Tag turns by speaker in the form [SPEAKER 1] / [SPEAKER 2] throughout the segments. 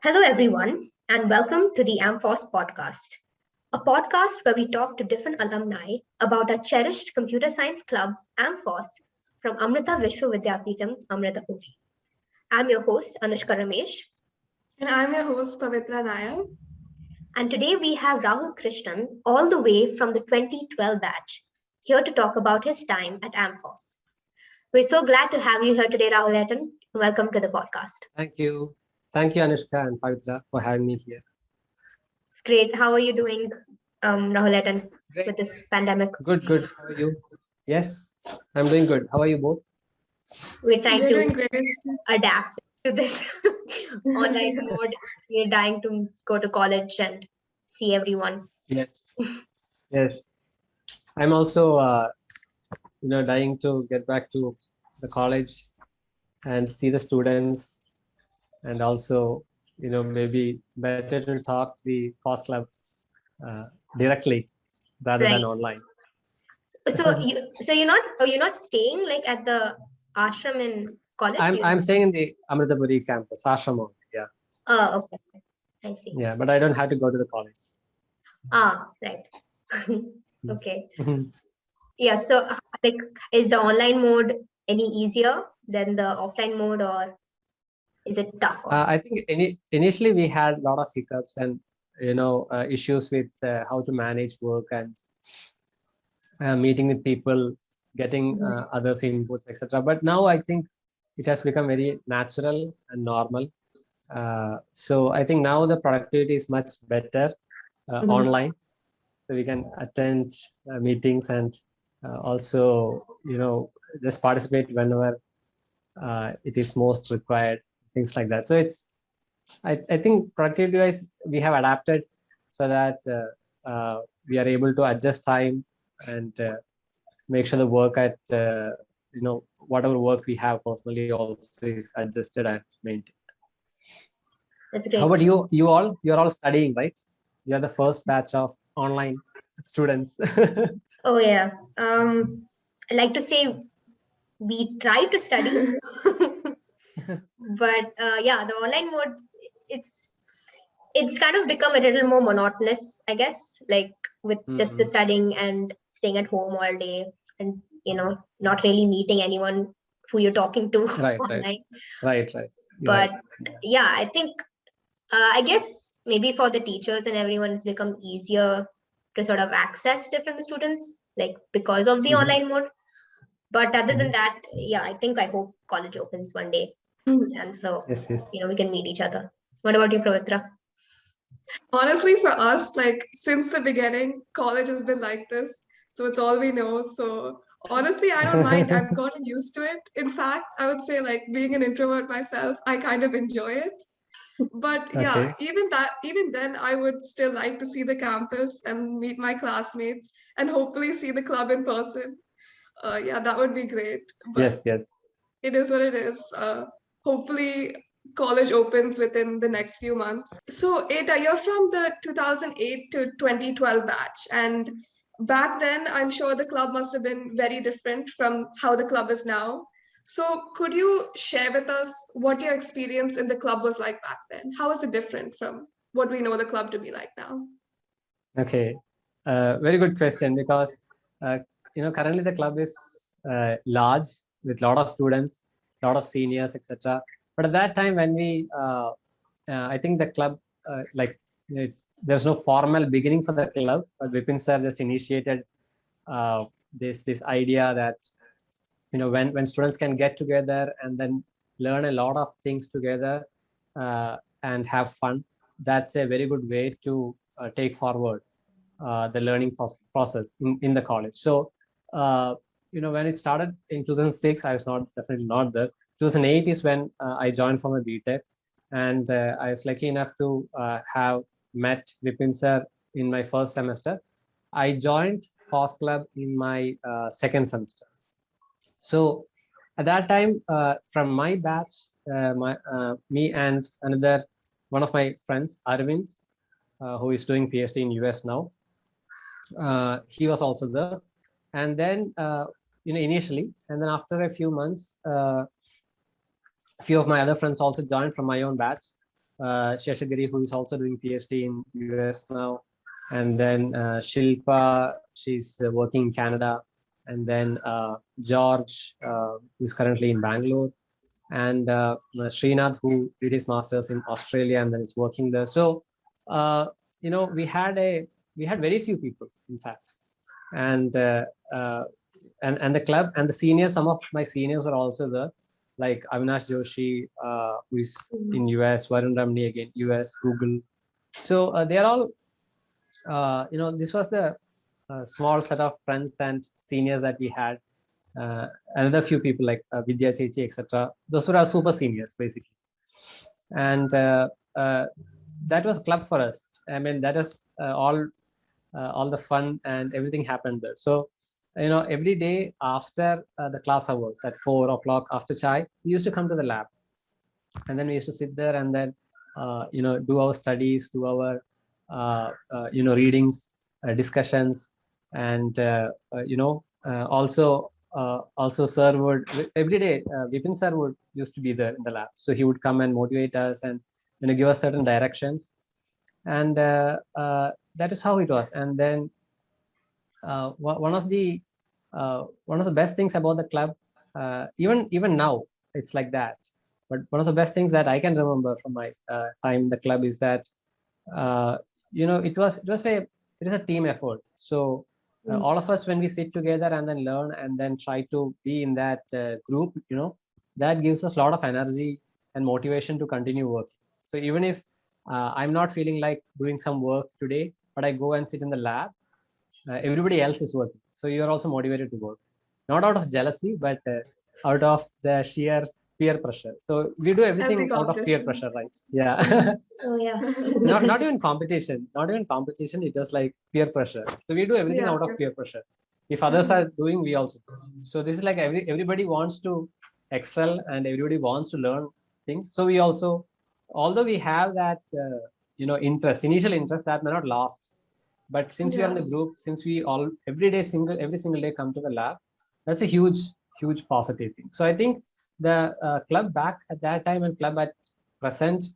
[SPEAKER 1] Hello, everyone, and welcome to the amFOSS podcast, a podcast where we talk to different alumni about our cherished computer science club, amFOSS, from Amrita Vishwa Vidyapeetham, Amritapuri. I'm your host, Anushka Ramesh.
[SPEAKER 2] And I'm your host, Pavitra Nair.
[SPEAKER 1] And today we have Rahul Krishnan, all the way from the 2012 batch, here to talk about his time at amFOSS. We're so glad to have you here today, Rahul. Welcome to the podcast.
[SPEAKER 3] Thank you. Thank you, Anushka and Pavitra, for having me here.
[SPEAKER 1] Great. How are you doing, Rahul, with this pandemic?
[SPEAKER 3] Good. How are you? Yes, I'm doing good. How are you both?
[SPEAKER 1] We're trying
[SPEAKER 2] We're
[SPEAKER 1] to
[SPEAKER 2] doing great.
[SPEAKER 1] adapt to this online mode. We're dying to go to college and see everyone.
[SPEAKER 3] Yes. I'm also, dying to get back to the college and see the students, and also, maybe better to talk the FOSS club directly rather than online.
[SPEAKER 1] So you're not staying like at the ashram in college?
[SPEAKER 3] I'm staying in the Amritapuri campus, ashram. Yeah.
[SPEAKER 1] Oh, okay. I see.
[SPEAKER 3] Yeah, but I don't have to go to the college.
[SPEAKER 1] Right. Okay. Yeah. So, is the online mode any easier than the offline mode, or is it tougher?
[SPEAKER 3] I think initially we had a lot of hiccups and issues with how to manage work and meeting with people, getting others' inputs, etc. But now I think it has become very natural and normal. So I think now the productivity is much better online. So we can attend meetings and also, just participate whenever it is most required, things like that. So I think productivity-wise, we have adapted so that we are able to adjust time and make sure the work at, whatever work we have personally also is adjusted and maintained.
[SPEAKER 1] That's great.
[SPEAKER 3] How about you? You're all studying, right? You're the first batch of online students.
[SPEAKER 1] Oh yeah. I like to say we try to study, but the online mode, it's kind of become a little more monotonous, I guess, like with just the studying and staying at home all day and not really meeting anyone who you're talking to online.
[SPEAKER 3] Right.
[SPEAKER 1] But yeah, I think I guess maybe for the teachers and everyone, it's become easier to sort of access different students, like because of the online mode. But other than that, yeah, I hope college opens one day, and so
[SPEAKER 3] yes.
[SPEAKER 1] we can meet each other. What about you, Pavitra?
[SPEAKER 2] Honestly, for us, since the beginning, college has been like this. So it's all we know. So honestly, I don't mind. I've gotten used to it. In fact, I would say being an introvert myself, I kind of enjoy it. But yeah, even then, I would still like to see the campus and meet my classmates and hopefully see the club in person. That would be great. But
[SPEAKER 3] yes.
[SPEAKER 2] It is what it is. Hopefully, college opens within the next few months. So, Eta, you're from the 2008 to 2012 batch. And back then, I'm sure the club must have been very different from how the club is now. So, could you share with us what your experience in the club was like back then? How is it different from what we know the club to be like now?
[SPEAKER 3] Okay, very good question, because currently the club is large with a lot of students, a lot of seniors, etc. But at that time when we, I think the club, there's no formal beginning for the club, but Vipin sir just initiated this idea that when students can get together and then learn a lot of things together and have fun, that's a very good way to take forward the learning process in the college. So when it started in 2006, I was definitely not there. 2008 is when I joined from a BTech, and I was lucky enough to have met Vipin sir in my first semester. I joined FOSS Club in my second semester. So at that time, from my batch, me and another one of my friends, Arvind, who is doing PhD in US now, he was also there. And then initially, and then after a few months, a few of my other friends also joined from my own batch. Sheshagiri, who is also doing PhD in US now, and then Shilpa, she's working in Canada, and then George, who is currently in Bangalore, and Srinath, who did his masters in Australia and then is working there. So, we had very few people, in fact, and and the club and the seniors. Some of my seniors were also there, like Avinash Joshi, who is in US, Varun Ramni again, US, Google. So they are all, this was the small set of friends and seniors that we had. Another few people like Vidya Chechi, etc. Those were our super seniors, basically. And that was club for us. I mean, that is all the fun and everything happened there. So, every day after the class hours at 4 o'clock after chai, we used to come to the lab, and then we used to sit there and then do our studies, do our readings, discussions, and also sir would every day, Vipin sir would used to be there in the lab, so he would come and motivate us and give us certain directions, and that is how it was. And then one of the best things about the club, even now it's like that, but one of the best things that I can remember from my time in the club is that it is a team effort. So all of us, when we sit together and then learn and then try to be in that group, that gives us a lot of energy and motivation to continue working. So even if I'm not feeling like doing some work today, but I go and sit in the lab, everybody else is working, so you're also motivated to work, not out of jealousy, but out of the sheer peer pressure. So we do everything out of peer pressure, right? Yeah.
[SPEAKER 1] Oh yeah.
[SPEAKER 3] not even competition, it was like peer pressure. So we do everything out of peer pressure. If others are doing, we also do. So this is like everybody wants to excel and everybody wants to learn things. So we also, although we have that initial interest, that may not last, but since we are in the group, since we all every single day come to the lab, that's a huge positive thing. So I think the club back at that time and club at present,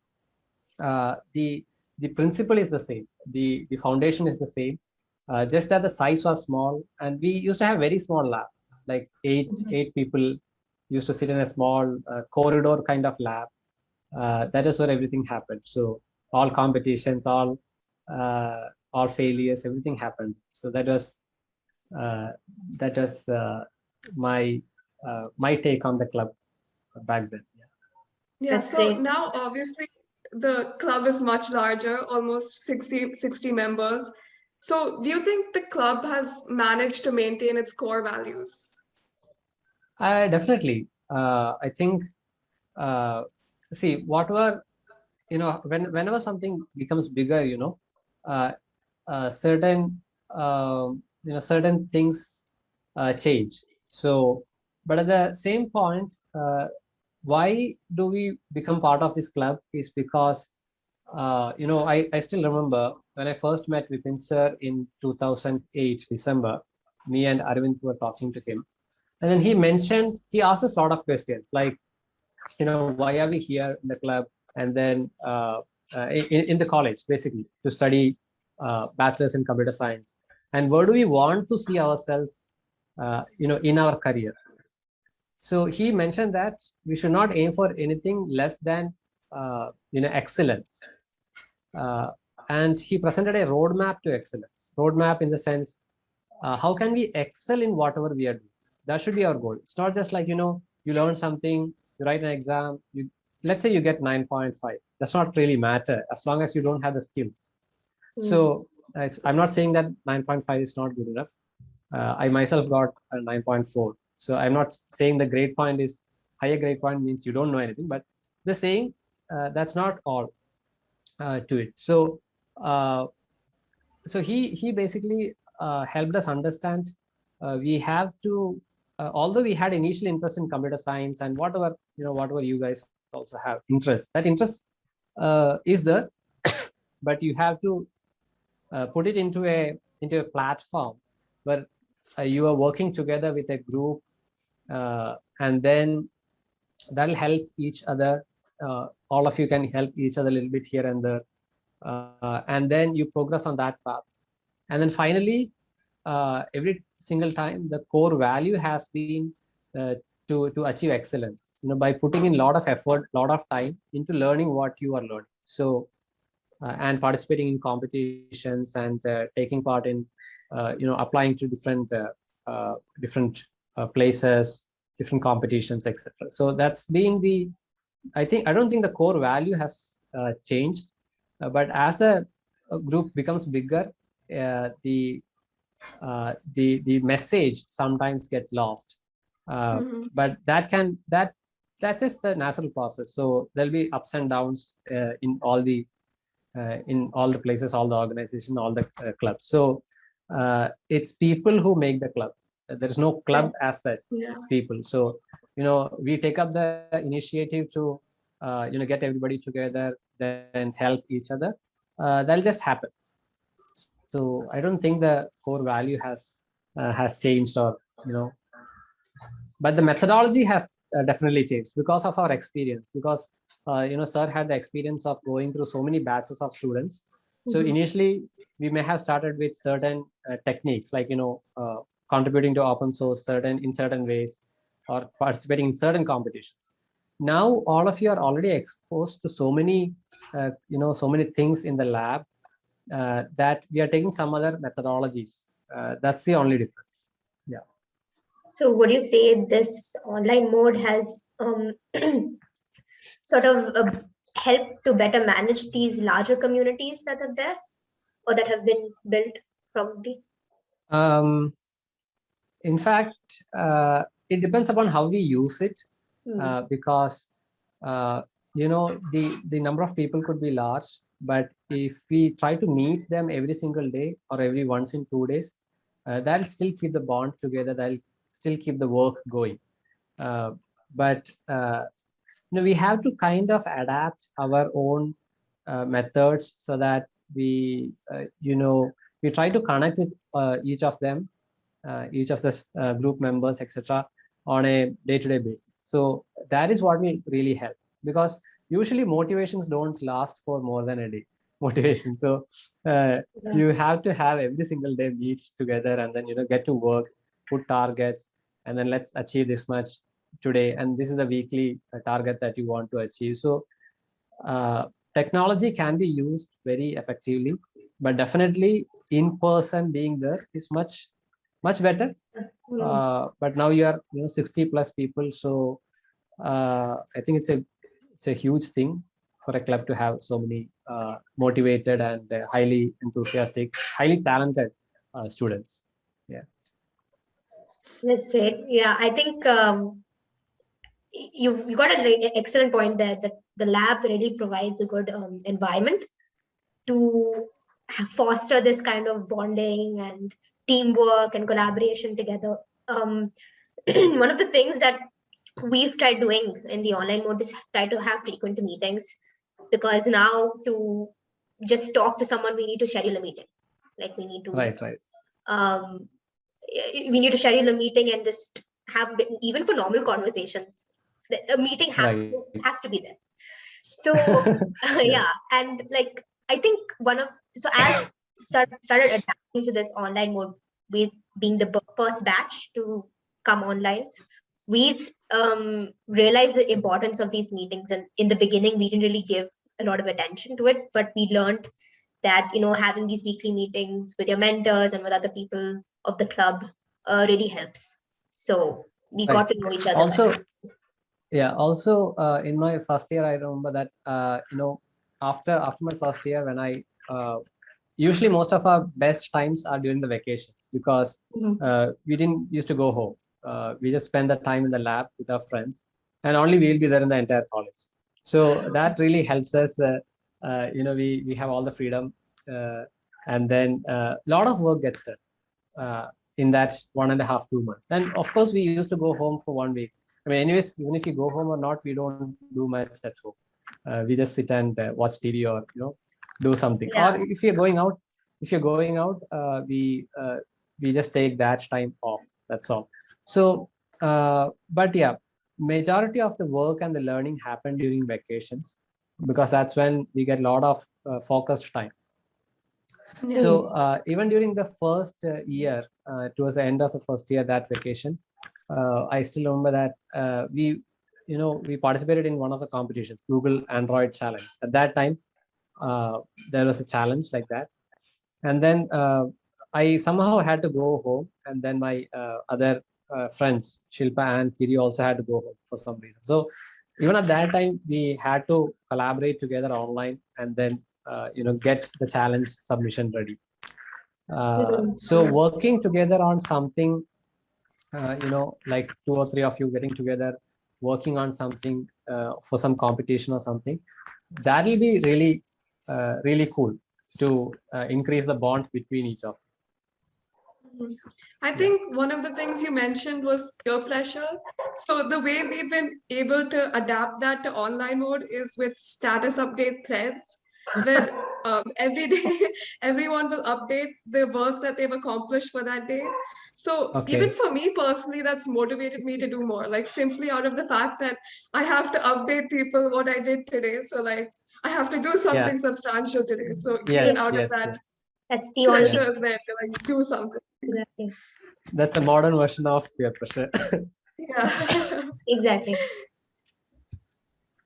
[SPEAKER 3] the principle is the same, the foundation is the same, just that the size was small, and we used to have very small lab, like eight people used to sit in a small corridor kind of lab. That is where everything happened. So all competitions, all failures, everything happened. So that was my take on the club back then.
[SPEAKER 2] Yeah,
[SPEAKER 1] That's
[SPEAKER 2] so
[SPEAKER 1] great.
[SPEAKER 2] now obviously the club is much larger, almost 60 members. So do you think the club has managed to maintain its core values?
[SPEAKER 3] Definitely. I think, see, whatever, whenever something becomes bigger, certain certain things change. So, but at the same point, why do we become part of this club is because I still remember when I first met Vipin sir in 2008 December. Me and Arvind were talking to him, and then he asked us a lot of questions like, why are we here in the club, and then in the college, basically, to study bachelor's in computer science, and where do we want to see ourselves in our career. So he mentioned that we should not aim for anything less than excellence, and he presented a roadmap to excellence. Roadmap in the sense, how can we excel in whatever we are doing? That should be our goal. It's not just like, you learn something, you write an exam, let's say you get 9.5. Does not really matter as long as you don't have the skills. So I'm not saying that 9.5 is not good enough. I myself got a 9.4. So I'm not saying the grade point is higher. Grade point means you don't know anything, but the saying that's not all to it. So he basically helped us understand we have to, although we had initial interest in computer science and whatever you guys also have interest, that interest is there, but you have to put it into a platform where you are working together with a group, and then that'll help each other all of you can help each other a little bit here and there, and then you progress on that path. And then finally, every single time, the core value has been to achieve excellence, by putting in a lot of effort, a lot of time into learning what you are learning. So and participating in competitions and taking part in applying to different places, different competitions, etc. So that's being the, I don't think the core value has changed, but as the group becomes bigger, the message sometimes get lost. But that's just the natural process. So there'll be ups and downs in all the places, all the organization, all the clubs. So it's people who make the club. There is no club as such. It's people. So we take up the initiative to get everybody together, then help each other. That'll just happen. So I don't think the core value has changed, or but the methodology has definitely changed because of our experience. Because sir had the experience of going through so many batches of students. So initially we may have started with certain techniques, like contributing to open source in certain ways, or participating in certain competitions. Now all of you are already exposed to so many so many things in the lab, that we are taking some other methodologies. That's the only difference. Yeah.
[SPEAKER 1] So would you say this online mode has sort of helped to better manage these larger communities that are there, or that have been built probably?
[SPEAKER 3] In fact, it depends upon how we use it, because the number of people could be large, but if we try to meet them every single day or every once in 2 days, that'll still keep the bond together. That'll still keep the work going. But we have to kind of adapt our own methods, so that we try to connect with each of them, each of the group members, etc., on a day-to-day basis. So that is what will really help, because usually motivations don't last for more than a day. Motivation. So you have to have every single day meet together, and then get to work, put targets, and then let's achieve this much today, and this is the weekly target that you want to achieve. So technology can be used very effectively, but definitely in person being there is much better. But now you are 60 plus people, so I think it's a huge thing for a club to have so many motivated and highly enthusiastic, highly talented students. Yeah,
[SPEAKER 1] that's great. Yeah, I think you got an excellent point there, that the lab really provides a good environment to foster this kind of bonding and teamwork and collaboration together. One of the things that we've tried doing in the online mode is try to have frequent meetings, because now to just talk to someone, we need to schedule a meeting. Like we need to we need to schedule a meeting and just have, even for normal conversations, a meeting has to be there. So yeah, and like I think as started adapting to this online mode, we being the first batch to come online, we've realized the importance of these meetings. And in the beginning we didn't really give a lot of attention to it, but we learned that having these weekly meetings with your mentors and with other people of the club really helps. So we got to know each other
[SPEAKER 3] also
[SPEAKER 1] better.
[SPEAKER 3] Also in my first year, I remember that after my first year, when I usually most of our best times are during the vacations, because we didn't used to go home. We just spend the time in the lab with our friends, and only we'll be there in the entire college. So that really helps us. We have all the freedom, and then a lot of work gets done in that 1.5 2 months. And of course, we used to go home for 1 week. I mean, anyways, even if you go home or not, we don't do much at home. We just sit and watch TV, or do something. Or if you're going out, we just take that time off. That's all. So, but yeah, majority of the work and the learning happen during vacations. because that's when we get a lot of focused time.
[SPEAKER 2] Yeah.
[SPEAKER 3] So even during the first year, towards the end of the first year, that vacation, I still remember that we participated in one of the competitions, Google Android Challenge. At that time, there was a challenge like that, and then I somehow had to go home, and then my other friends, Shilpa and Kiri, also had to go home for some reason. So even at that time, we had to collaborate together online, and then get the challenge submission ready. So working together on something, like 2 or 3 of you getting together, working on something for some competition or something, that will be really, really cool to increase the bond between each of us.
[SPEAKER 2] I think one of the things you mentioned was peer pressure. So the way we've been able to adapt that to online mode is with status update threads, where every day everyone will update the work that they've accomplished for that day. So even
[SPEAKER 3] Okay.
[SPEAKER 2] for me personally, that's motivated me to do more, like simply out of the fact that I have to update people what I did today. So like I have to do something substantial today. So even
[SPEAKER 3] Yes,
[SPEAKER 2] out of
[SPEAKER 3] yes,
[SPEAKER 2] that
[SPEAKER 3] yes.
[SPEAKER 1] That's the
[SPEAKER 2] pressure
[SPEAKER 1] online.
[SPEAKER 2] is there to like do something.
[SPEAKER 1] Exactly.
[SPEAKER 3] That's a modern version of peer pressure.
[SPEAKER 2] Yeah.
[SPEAKER 1] Exactly.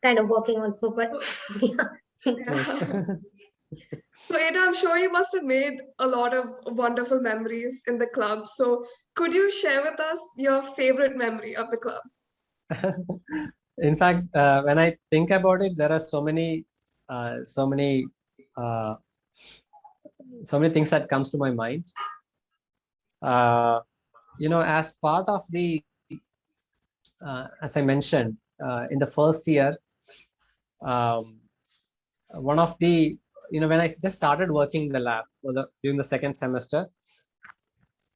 [SPEAKER 1] Kind of working also, but yeah.
[SPEAKER 2] Yeah. So Ada, I'm sure you must have made a lot of wonderful memories in the club. So could you share with us your favorite memory of the club?
[SPEAKER 3] In fact, when I think about it, there are so many, uh, so many, uh, so many things that comes to my mind. As part of the, as I mentioned, in the first year, um, one of the, when I just started working in the lab during the second semester,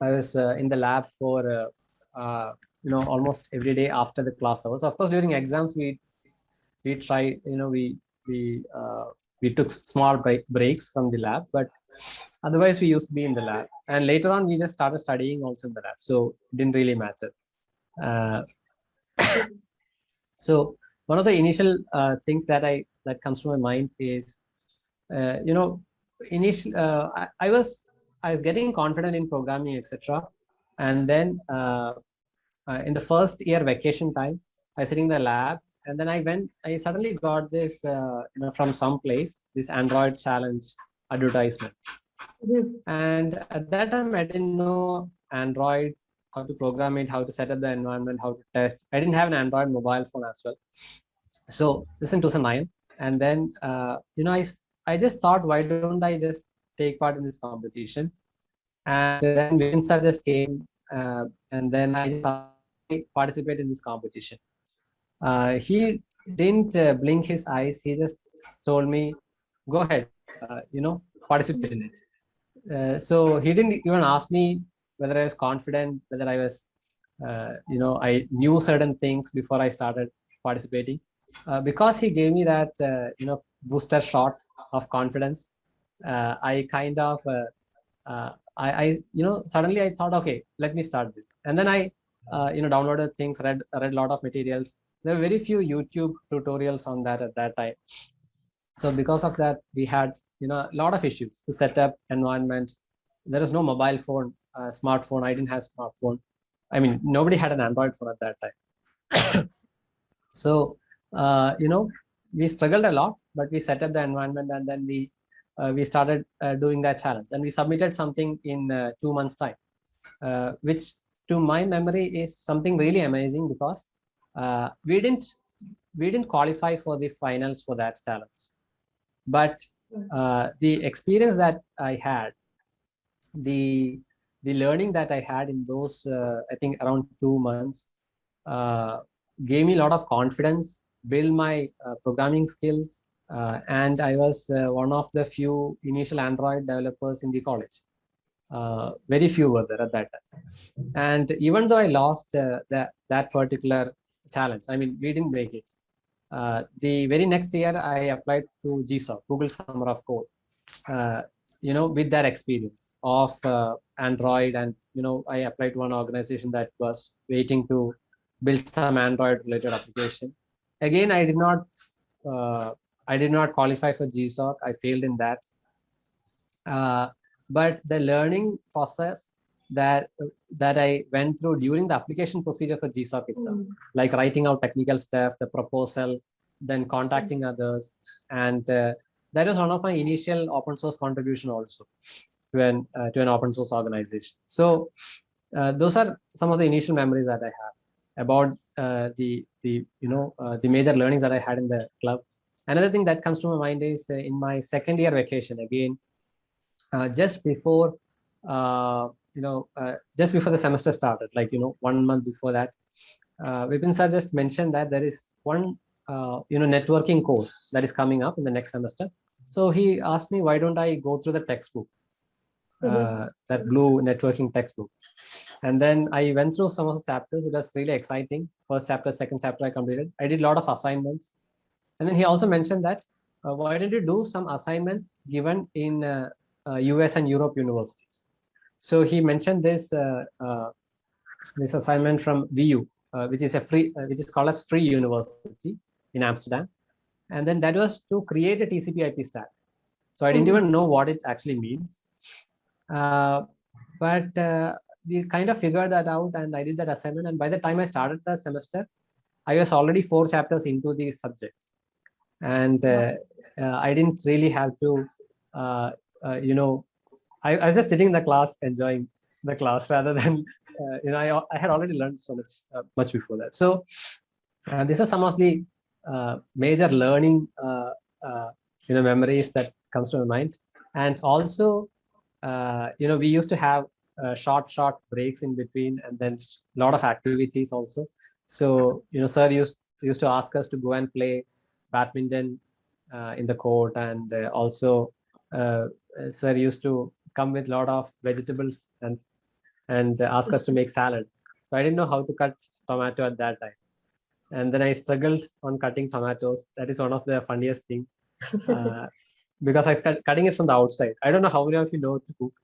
[SPEAKER 3] I was in the lab for, almost every day after the class hours. Of course, during exams, we try, we took small breaks from the lab, but otherwise we used to be in the lab. And later on, we just started studying also in the lab, so it didn't really matter. Uh, so one of the initial things that comes to my mind is, initial I was getting confident in programming, etc. And then in the first year vacation time, I was sitting in the lab, and then I suddenly got this, from some place, this Android challenge advertisement. And at that time, I didn't know Android, how to program it, how to set up the environment, how to test. I didn't have an Android mobile phone as well. So this in 2009, and then I just thought, why don't I just take part in this competition? And then Vin sir just came, and then I just participate in this competition. He didn't blink his eyes. He just told me, "Go ahead, participate in it." So he didn't even ask me whether I was confident, whether I was, I knew certain things before I started participating. Because he gave me that, booster shot of confidence. I kind of, suddenly I thought, okay, let me start this. And then I, downloaded things, read a lot of materials. There were very few YouTube tutorials on that at that time. So because of that, we had, a lot of issues to set up environment. There is no mobile phone, smartphone. I didn't have smartphone. I mean, nobody had an Android phone at that time. So, we struggled a lot, but we set up the environment, and then we started doing that challenge, and we submitted something in 2 months' time, which to my memory is something really amazing, because we didn't qualify for the finals for that challenge. But the experience that I had, the learning that I had in those, I think around 2 months, gave me a lot of confidence, build my programming skills, and I was one of the few initial Android developers in the college. Very few were there at that time. And even though I lost that particular challenge, I mean, we didn't make it. The very next year, I applied to GSOC, Google Summer of Code, with that experience of Android. And, I applied to one organization that was waiting to build some Android related application. Again, I did not I did not qualify for GSOC. I failed in that. But the learning process that I went through during the application procedure for GSOC itself, like writing out technical stuff, the proposal, then contacting others, and that was one of my initial open source contribution also to an open source organization. So those are some of the initial memories that I have about the major learnings that I had in the club. Another thing that comes to my mind is in my second year vacation again, just before just before the semester started, like 1 month before that, Vipin sir just mentioned that there is one networking course that is coming up in the next semester. So he asked me, why don't I go through the textbook, that blue networking textbook. And then I went through some of the chapters. It was really exciting. First chapter, second chapter I completed. I did a lot of assignments. And then he also mentioned that, why don't you do some assignments given in US and Europe universities? So he mentioned this this assignment from VU, which is called as Free University in Amsterdam. And then that was to create a TCP/IP stack. So I didn't even know what it actually means. But we kind of figured that out, and I did that assignment. And by the time I started the semester, I was already 4 chapters into the subject. And I didn't really have to, I was just sitting in the class, enjoying the class rather than, I had already learned so much before that. So these are some of the major learning, memories that comes to my mind. And also, we used to have short breaks in between, and then a lot of activities also. So, sir used to ask us to go and play badminton in the court, and also sir used to come with a lot of vegetables and ask us to make salad. So I didn't know how to cut tomato at that time, and then I struggled on cutting tomatoes. That is one of the funniest thing, because I started cutting it from the outside. I don't know how many of you know to cook.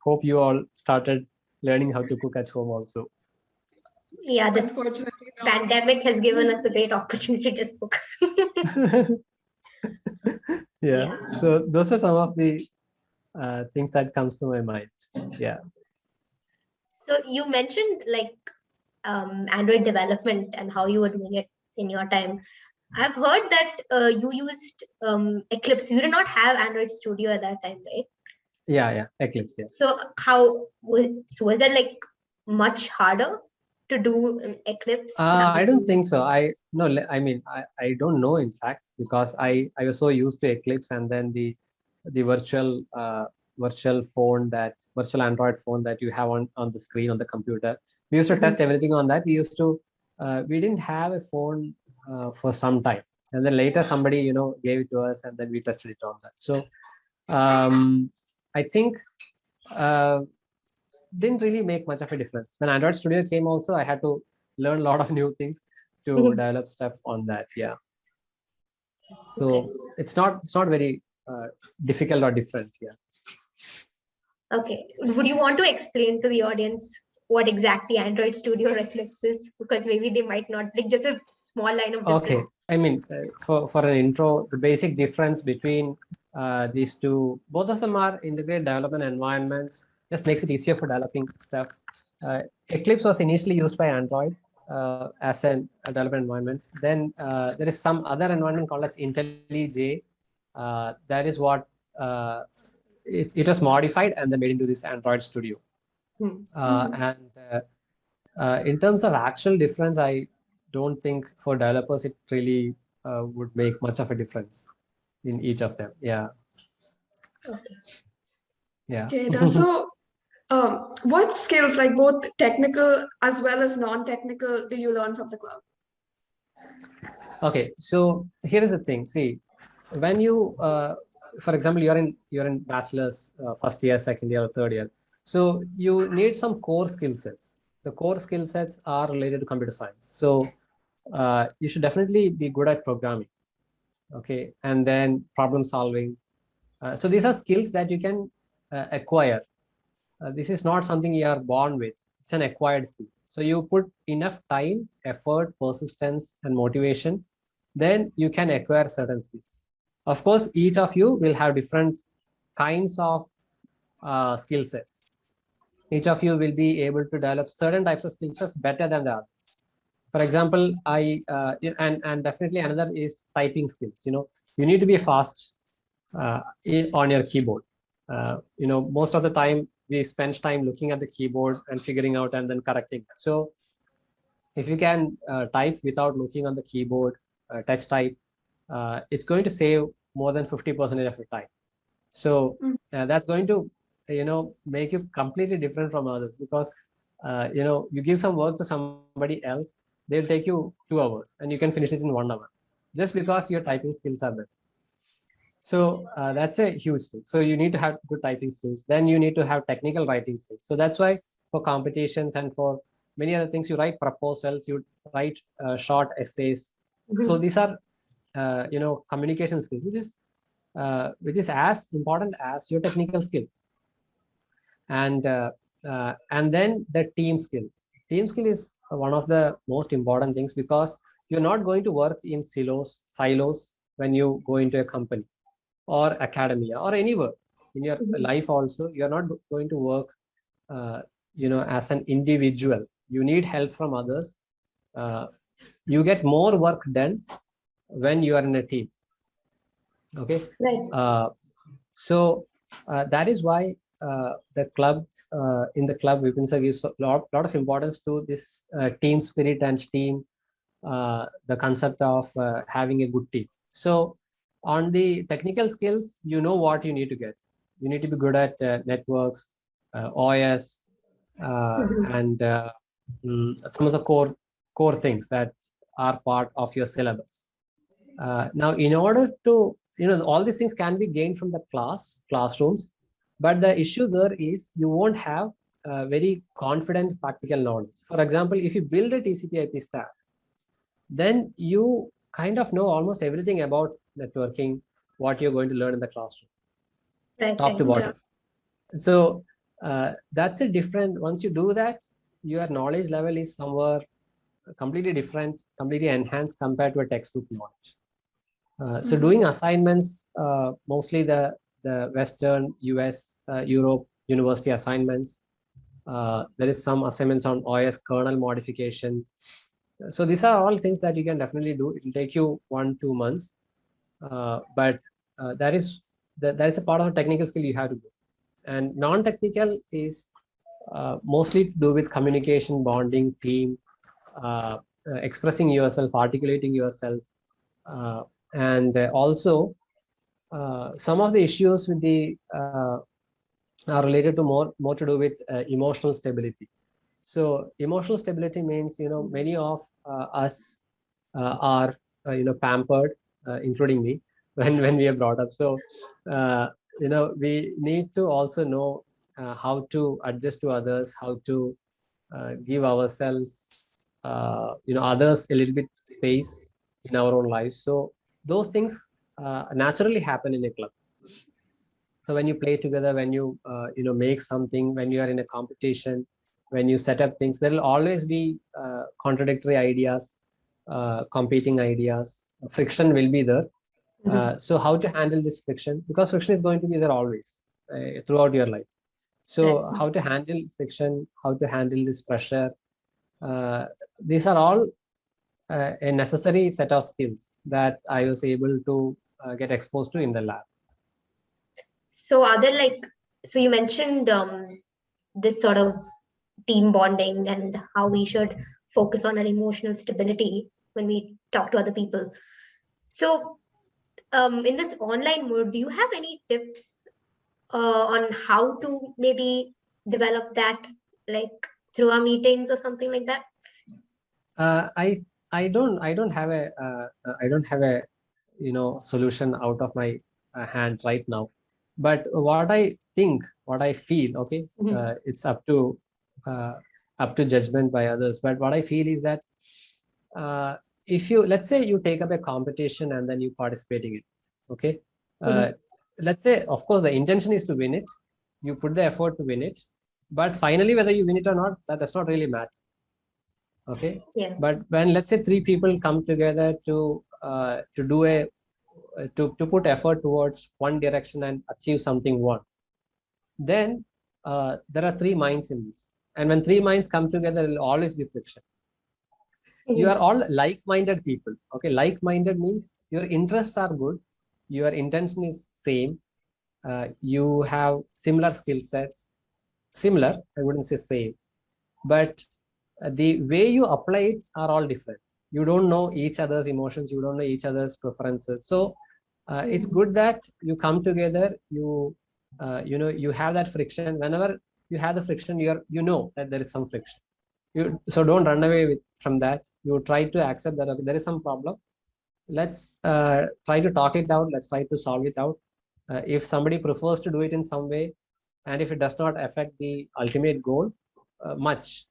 [SPEAKER 3] Hope you all started learning how to cook at home also.
[SPEAKER 1] Yeah, this pandemic has given us a great opportunity to cook.
[SPEAKER 3] Yeah. So those are some of the things that comes to my mind. Yeah.
[SPEAKER 1] So you mentioned like Android development and how you were doing it in your time. I've heard that you used Eclipse. You did not have Android Studio at that time, right?
[SPEAKER 3] Yeah, Eclipse. Yeah.
[SPEAKER 1] So was that like much harder to do Eclipse?
[SPEAKER 3] I don't think so. I don't know, in fact, because I was so used to Eclipse, and then the virtual Android phone that you have on the screen on the computer. We used to test everything on that. We didn't have a phone for some time, and then later somebody gave it to us, and then we tested it on that. So I think didn't really make much of a difference. When Android Studio came also, I had to learn a lot of new things to develop stuff on that. Yeah. So it's not very difficult or different. Yeah.
[SPEAKER 1] Okay. Would you want to explain to the audience what exactly Android Studio or Eclipse is? Because maybe they might not, like, just a small line of difference.
[SPEAKER 3] Okay. I mean, for an intro, the basic difference between these two, both of them are integrated development environments. Just makes it easier for developing stuff. Eclipse was initially used by Android as a development environment. Then there is some other environment called as IntelliJ. That is what it was modified and then made into this Android Studio. And in terms of actual difference, I don't think for developers it really would make much of a difference in each of them. Yeah.
[SPEAKER 1] Okay.
[SPEAKER 3] Yeah.
[SPEAKER 2] Okay, so what skills, like both technical as well as non-technical, do you learn from the club?
[SPEAKER 3] Okay, so here is the thing. See, when you, for example, you're in bachelor's, first year, second year, or third year. So you need some core skill sets. The core skill sets are related to computer science. So you should definitely be good at programming. Okay, and then problem solving. So these are skills that you can acquire. This is not something you are born with. It's an acquired skill. So you put enough time, effort, persistence, and motivation, then you can acquire certain skills. Of course, each of you will have different kinds of skill sets. Each of you will be able to develop certain types of skill sets better than the others. For example, and definitely another is typing skills. You need to be fast on your keyboard. Most of the time we spend time looking at the keyboard and figuring out and then correcting. So if you can type without looking on the keyboard, touch type, it's going to save more than 50% of your time. So that's going to make you completely different from others, because you give some work to somebody else, they'll take you 2 hours and you can finish it in 1 hour, just because your typing skills are better. So that's a huge thing. So you need to have good typing skills. Then you need to have technical writing skills. So that's why for competitions and for many other things, you write proposals, you write short essays. So these are communication skills, which is as important as your technical skill. And then the team skill. Team skill is one of the most important things, because you're not going to work in silos when you go into a company or academia or anywhere in your life. Also, you're not going to work as an individual. You need help from others. You get more work done when you are in a team. Okay, right. So that is why the club in the club Vipinsa gives a lot of importance to this team spirit and team, the concept of having a good team. So on the technical skills, what you need to get. You need to be good at networks, OS, and some of the core things that are part of your syllabus. Now, in order to, all these things can be gained from the classrooms, but the issue there is you won't have very confident practical knowledge. For example, if you build a TCP/IP stack, then you kind of know almost everything about networking, what you're going to learn in the classroom, top to bottom. Yeah. So that's a different. Once you do that, your knowledge level is somewhere completely different, completely enhanced compared to a textbook knowledge. So doing assignments, mostly the Western, US, Europe university assignments. There is some assignments on OS kernel modification. So these are all things that you can definitely do. It will take you 1-2 months, but that is a part of a technical skill you have to do. And non-technical is mostly to do with communication, bonding, team, expressing yourself, articulating yourself, and also some of the issues with the are related to more to do with emotional stability. So emotional stability means, many of us are pampered, including me, when we are brought up. So we need to also know how to adjust to others, how to give ourselves others a little bit space in our own lives. So those things naturally happen in a club. So when you play together, when you make something, when you are in a competition, when you set up things, there will always be contradictory ideas, competing ideas. Friction will be there. So how to handle this friction? Because friction is going to be there always throughout your life. So how to handle friction, how to handle this pressure, these are all a necessary set of skills that I was able to get exposed to in the lab.
[SPEAKER 1] So are there so you mentioned this sort of team bonding and how we should focus on our emotional stability when we talk to other people. So in this online mode, do you have any tips on how to maybe develop that, through our meetings or something like that?
[SPEAKER 3] I don't have a solution out of my hand right now, but what I think, what I feel, okay, it's up to judgment by others, but what I feel is that if you, let's say you take up a competition and then you participate in it, okay, let's say, of course, the intention is to win it, you put the effort to win it, but finally whether you win it or not, that does not really matter. Okay. Yeah. But when, let's say, 3 people come together to do a to put effort towards one direction and achieve something one, then there are three minds in this. And when three minds come together, there will always be friction. You are all like-minded people. Okay, like-minded means your interests are good, your intention is same, you have similar skill sets. Similar, I wouldn't say same, but the way you apply it are all different. You don't know each other's emotions, you don't know each other's preferences. So it's good that you come together, you you have that friction. Whenever you have the friction, you know that there is some friction. So don't run away from that. You try to accept that, okay, there is some problem. Let's try to talk it out. Let's try to solve it out. If somebody prefers to do it in some way, and if it does not affect the ultimate goal much,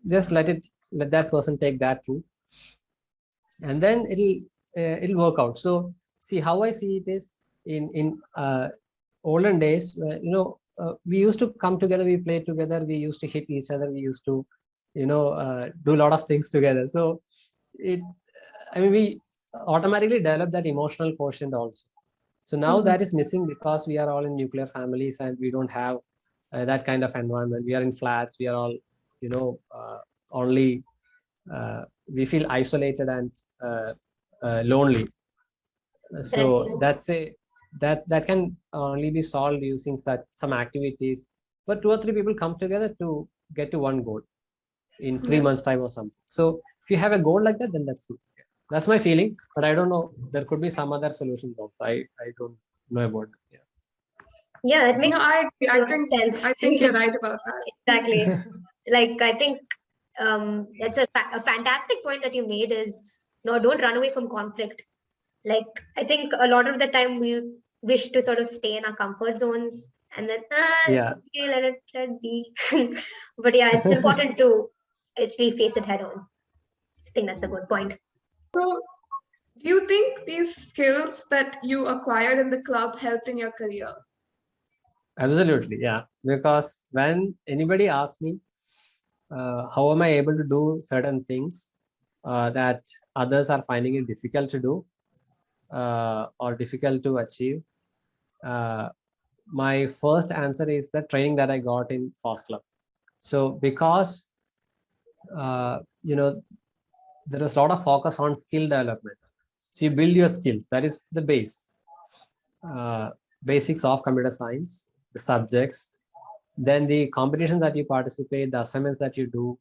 [SPEAKER 3] just let that person take that too, and then it'll work out. So see, how I see it is, in olden days, we used to come together, we played together, we used to hit each other, we used to do a lot of things together. So we automatically develop that emotional quotient also. So now that is missing because we are all in nuclear families and we don't have that kind of environment. We are in flats, we are all only we feel isolated and lonely. So that can only be solved using some activities, but 2 or 3 people come together to get to one goal in 3 months time or something. So if you have a goal like that, then that's good. That's my feeling, but I don't know, there could be some other solutions also. I don't know about it.
[SPEAKER 1] Yeah, it makes
[SPEAKER 2] I agree.
[SPEAKER 1] sense.
[SPEAKER 2] I think you're right about that.
[SPEAKER 1] Exactly. Like, I think that's a fantastic point that you made is, no, don't run away from conflict. Like, I think a lot of the time we wish to sort of stay in our comfort zones and then, it's okay, let it be. But yeah, it's important to actually face it head on. I think that's a good point.
[SPEAKER 2] So, do you think these skills that you acquired in the club helped in your career?
[SPEAKER 3] Absolutely, yeah. Because when anybody asks me, how am I able to do certain things that others are finding it difficult to do or difficult to achieve, my first answer is the training that I got in FOSS Club. So because there is a lot of focus on skill development. So you build your skills. That is the basics of computer science, the subjects, then the competitions that you participate, the assignments that you do,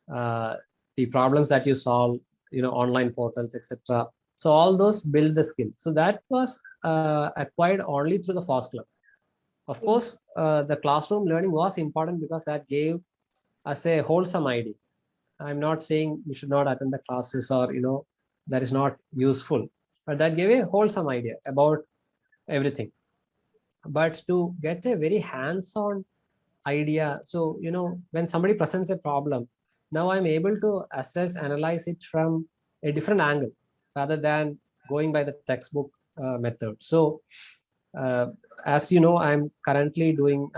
[SPEAKER 3] the problems that you solve, online portals, etc. So all those build the skills. So that was acquired only through the FOSS Club. Of course, the classroom learning was important because that gave us a wholesome idea. I'm not saying you should not attend the classes or that is not useful, but that gave a wholesome idea about everything. But to get a very hands-on idea, so when somebody presents a problem, now I'm able to analyze it from a different angle rather than going by the textbook method. So as you know, I'm currently doing,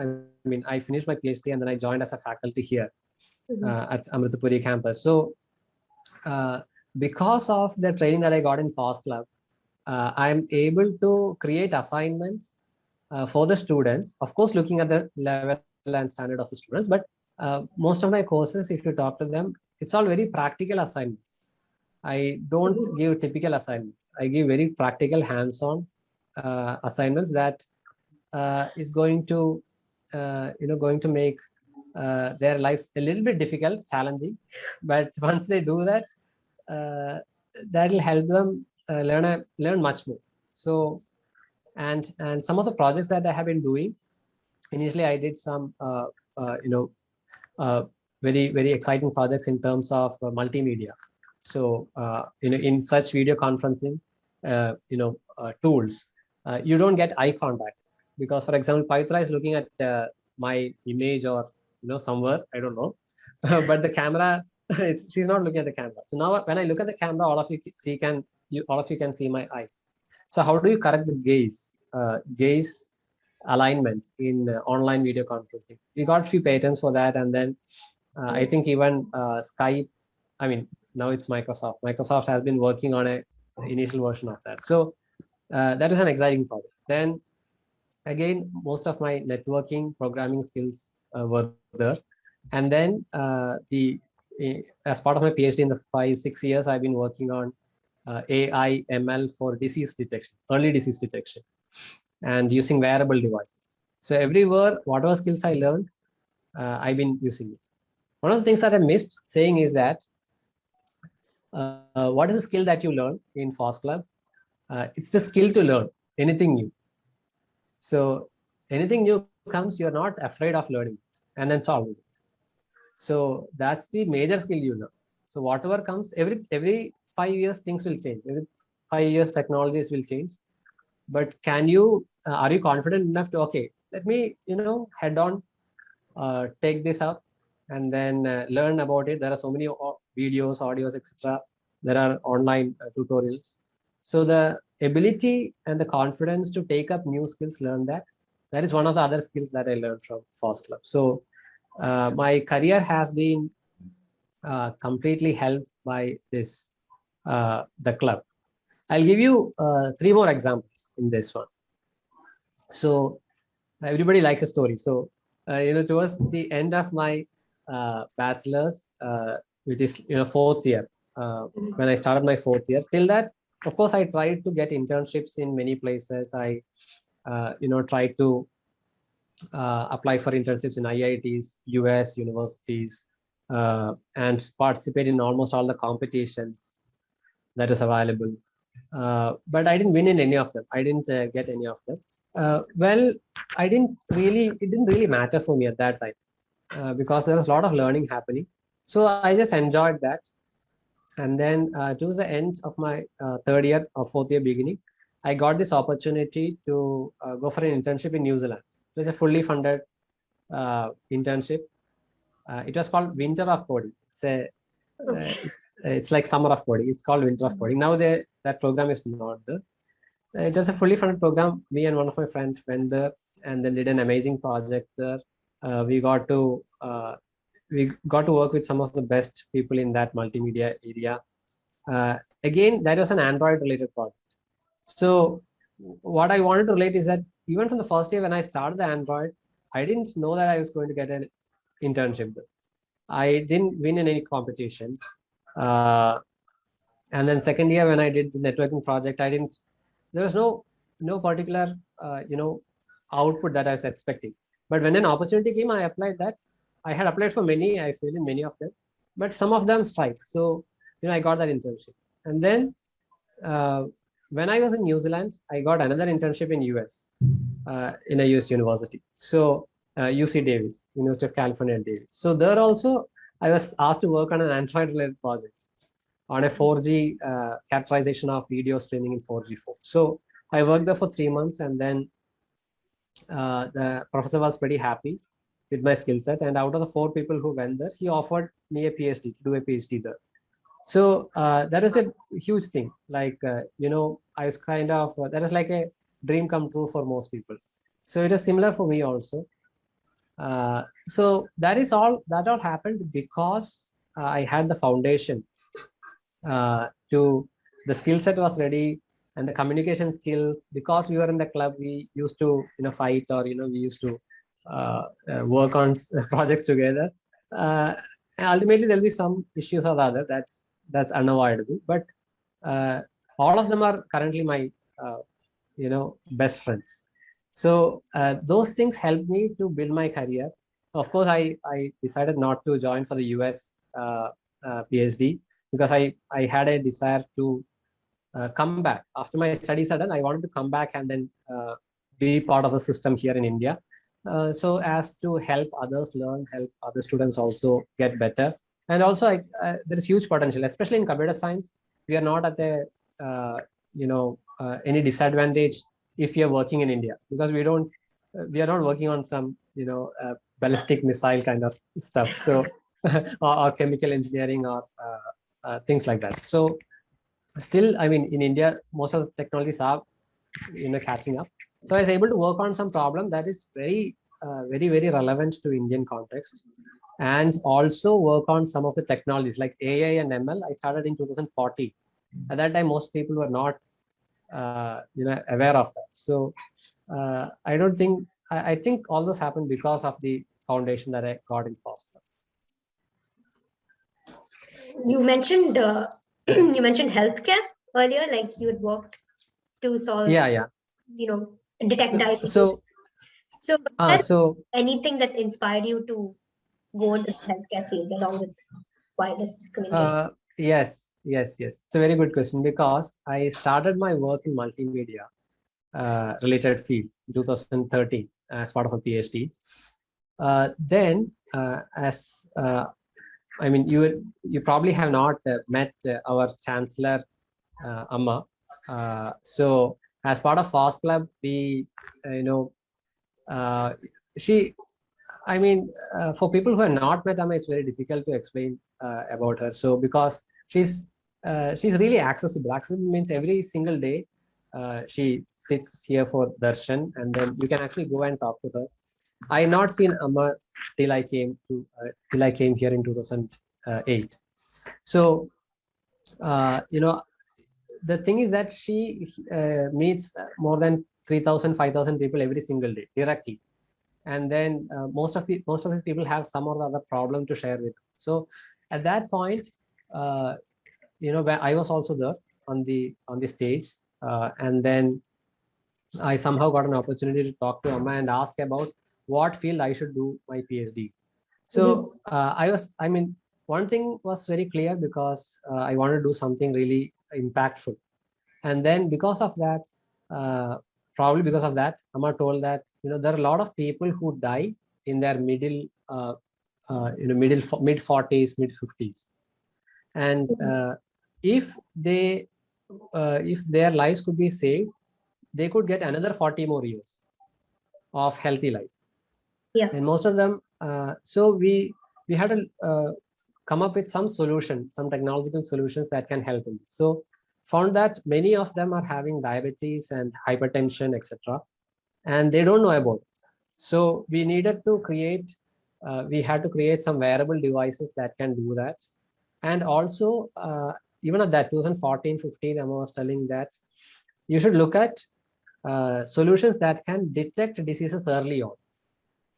[SPEAKER 3] I finished my PhD and then I joined as a faculty here at Amritapuri campus. So because of the training that I got in FOSS Club, I'm able to create assignments for the students, of course, looking at the level and standard of the students, but most of my courses, if you talk to them, it's all very practical assignments. I don't give typical assignments. I give very practical hands-on assignments that is going to make their lives a little bit difficult, challenging, but once they do that, that will help them learn much more. So and some of the projects that I have been doing, initially I did some very, very exciting projects in terms of multimedia. So in such video conferencing tools, you don't get eye contact because, for example, Paitra is looking at my image or somewhere, I don't know, but the camera, she's not looking at the camera. So now when I look at the camera, all of you can see my eyes. So how do you correct the gaze alignment in online video conferencing? We got a few patents for that, and then I think even Skype, now it's Microsoft. Microsoft has been working on a initial version of that. So that is an exciting project. Then again, most of my networking programming skills were there. And then as part of my PhD in the 5-6 years, I've been working on AI ML for disease detection, early disease detection, and using wearable devices. So everywhere, whatever skills I learned, I've been using it. One of the things that I missed saying is that what is the skill that you learn in FOSS Club? It's the skill to learn anything new. So anything new comes, you're not afraid of learning it and then solving it. So that's the major skill you learn. So whatever comes, every 5 years, things will change. Every 5 years, technologies will change. But are you confident enough to, okay, let me, head on, take this up and then learn about it. There are so many videos, audios, etc. There are online tutorials. So the ability and the confidence to take up new skills, learn that is one of the other skills that I learned from FOSS Club. So my career has been completely helped by this, the club. I'll give you 3 more examples in this one. So everybody likes a story. So, towards the end of my bachelor's, which is, 4th year, when I started my 4th year, till that, of course, I tried to get internships in many places. I, tried to apply for internships in IITs, US universities, and participate in almost all the competitions that is available. But I didn't win in any of them. I didn't get any of them. Well, it didn't really matter for me at that time because there was a lot of learning happening. So I just enjoyed that. And then towards the end of my 3rd year or 4th year beginning, I got this opportunity to go for an internship in New Zealand. It was a fully funded internship. It was called Winter of Coding. It's like summer of coding. It's called Winter of Coding. Now that program is not there. It was a fully funded program. Me and one of my friends went there and then did an amazing project there. We got to work with some of the best people in that multimedia area. Again, that was an Android related project. So what I wanted to relate is that even from the first year when I started the Android, I didn't know that I was going to get an internship there. I didn't win in any competitions. And then 2nd year when I did the networking project, there was no particular, output that I was expecting. But when an opportunity came, I applied that. I had applied for many, I failed in many of them, but some of them strike. So, I got that internship. And then when I was in New Zealand, I got another internship in US, in a US university. So UC Davis, University of California at Davis. So there also, I was asked to work on an Android-related project on a 4G characterization of video streaming in 4G/4. So I worked there for 3 months, and then the professor was pretty happy with my skill set. And out of the 4 people who went there, he offered me a PhD, to do a PhD there. So that was a huge thing. Like, I was kind of, that is like a dream come true for most people. So it is similar for me also. So that all happened because I had the foundation the skill set was ready, and the communication skills, because we were in the club, we used to fight, or we used to work on projects together. Ultimately there'll be some issues or the other, that's unavoidable, but all of them are currently my best friends. So those things helped me to build my career. Of course, I decided not to join for the US PhD because I had a desire to come back. After my studies are done, I wanted to come back and then be part of the system here in India, so as to help others learn, help other students also get better. And also, there is huge potential, especially in computer science. We are not at any disadvantage if you're working in India, because we are not working on some ballistic missile kind of stuff, so or chemical engineering or things like that. So still, I mean, in India, most of the technologies are catching up. So I was able to work on some problem that is very very relevant to Indian context. and also work on some of the technologies like AI and ML. I started in 2014. At that time, most people were not aware of that. So I don't think, I think all this happened because of the foundation that I got in FOSS.
[SPEAKER 1] You mentioned you mentioned healthcare earlier, like you had worked to solve,
[SPEAKER 3] Yeah.
[SPEAKER 1] detect diabetes.
[SPEAKER 3] So
[SPEAKER 1] is there
[SPEAKER 3] so
[SPEAKER 1] anything that inspired you to go into the healthcare field along with wireless communication?
[SPEAKER 3] yes. It's a very good question, because I started my work in multimedia related field in 2013 as part of a PhD. Then, I mean, you probably have not met our Chancellor, Amma. So as part of FOSS Club, we, she, I mean, for people who have not met Amma, it's very difficult to explain about her. So because she's really accessible. Accessible means every single day she sits here for darshan, and then you can actually go and talk to her. I not seen Amma till I came here in 2008. So the thing is that she meets more than 3,000, 5,000 people every single day directly, and then most of these people have some or the other problem to share with. So at that point, where I was also there on the stage, and then I somehow got an opportunity to talk to Amma and ask about what field I should do my PhD. So one thing was very clear, because I wanted to do something really impactful. And then because of that, probably because of that, Amma told that, there are a lot of people who die in their mid 40s, mid 50s. And if their lives could be saved, they could get another 40 more years of healthy life.
[SPEAKER 1] Yeah.
[SPEAKER 3] And most of them, so we had to come up with some solution, some technological solutions that can help them. So found that many of them are having diabetes and hypertension, etc., and they don't know about it. So we needed to create, we had to create some wearable devices that can do that. And also, even at that 2014-15, Emma was telling that you should look at solutions that can detect diseases early on.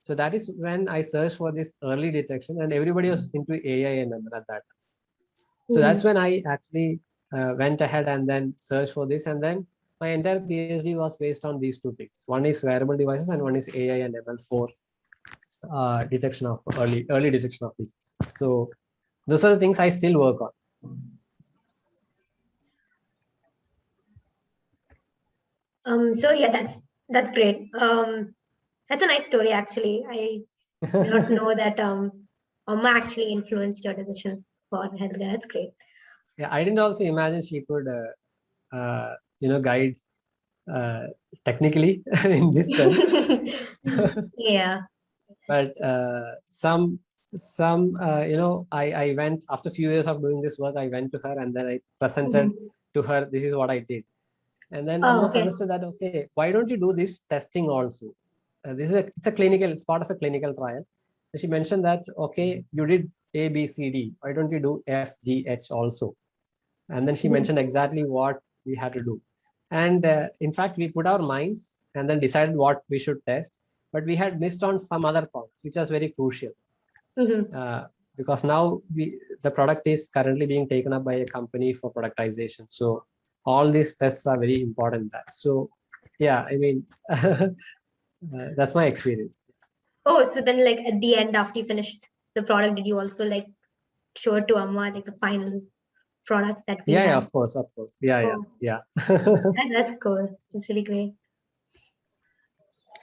[SPEAKER 3] So that is when I searched for this early detection, and everybody was into AI and ML at that time. So that's when I actually went ahead and then searched for this, and then my entire PhD was based on these two things. One is wearable devices, and one is AI and ML for detection of early detection of disease. So those are the things I still work on.
[SPEAKER 1] So yeah, that's great. That's a nice story, actually. I did not know that Amma actually influenced your decision for healthcare. That's great.
[SPEAKER 3] Yeah, I didn't also imagine she could, guide technically in this sense.
[SPEAKER 1] Yeah.
[SPEAKER 3] But I went after a few years of doing this work. I went to her and then I presented to her, this is what I did. And then Amma suggested that, okay, why don't you do this testing also? It's part of a clinical trial. So she mentioned that, okay, you did A, B, C, D. Why don't you do F, G, H also? And then she mentioned exactly what we had to do. And in fact, we put our minds and then decided what we should test. But we had missed on some other points, which was very crucial. Because now the product is currently being taken up by a company for productization. So all these tests are very important. So yeah, I mean, that's my experience.
[SPEAKER 1] Oh, so then like at the end, after you finished the product, did you also like show it to Amma, like the final product that we
[SPEAKER 3] yeah, of course. Yeah.
[SPEAKER 1] That's cool. That's really great.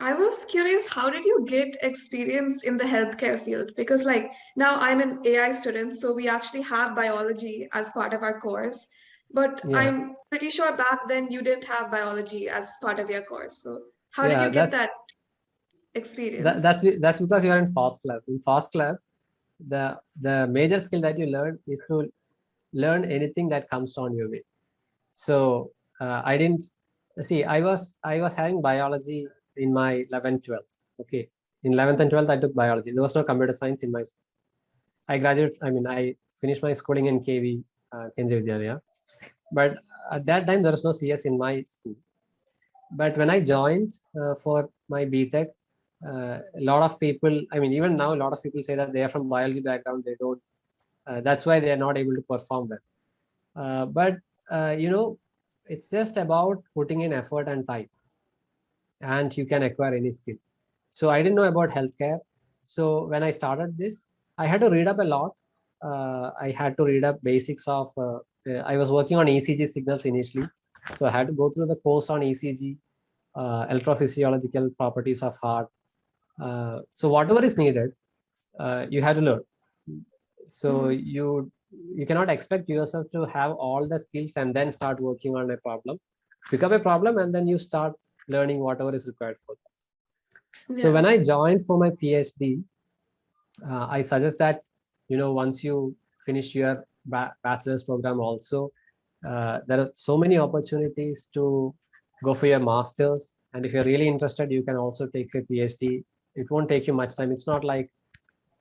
[SPEAKER 2] I was curious, how did you get experience in the healthcare field? Because like now I'm an AI student, so we actually have biology as part of our course. But I'm pretty sure back then you didn't have biology as part of your course. So how did you get that experience?
[SPEAKER 3] That's because you're in FOSS Club. In FOSS Club, the major skill that you learn is to learn anything that comes on your way. So I didn't see. I was having biology in my 11th, 12th. Okay, in 11th and 12th, I took biology. There was no computer science in my school. I finished my schooling in KV, Kenja Vidyalaya. But at that time, there was no CS in my school. But when I joined for my BTech, a lot of people, even now, a lot of people say that they are from biology background. They don't, that's why they are not able to perform well. But it's just about putting in effort and time, and you can acquire any skill. So I didn't know about healthcare. So when I started this, I had to read up a lot. I had to read up basics of, I was working on ECG signals initially. So I had to go through the course on ECG, electrophysiological properties of heart. So whatever is needed, you have to learn. So you cannot expect yourself to have all the skills and then start working on a problem. Pick up a problem and then you start learning whatever is required for that.
[SPEAKER 2] Yeah.
[SPEAKER 3] So when I joined for my PhD, I suggest that, once you finish your bachelor's program also, there are so many opportunities to go for your master's. And if you're really interested, you can also take a PhD. It won't take you much time. It's not like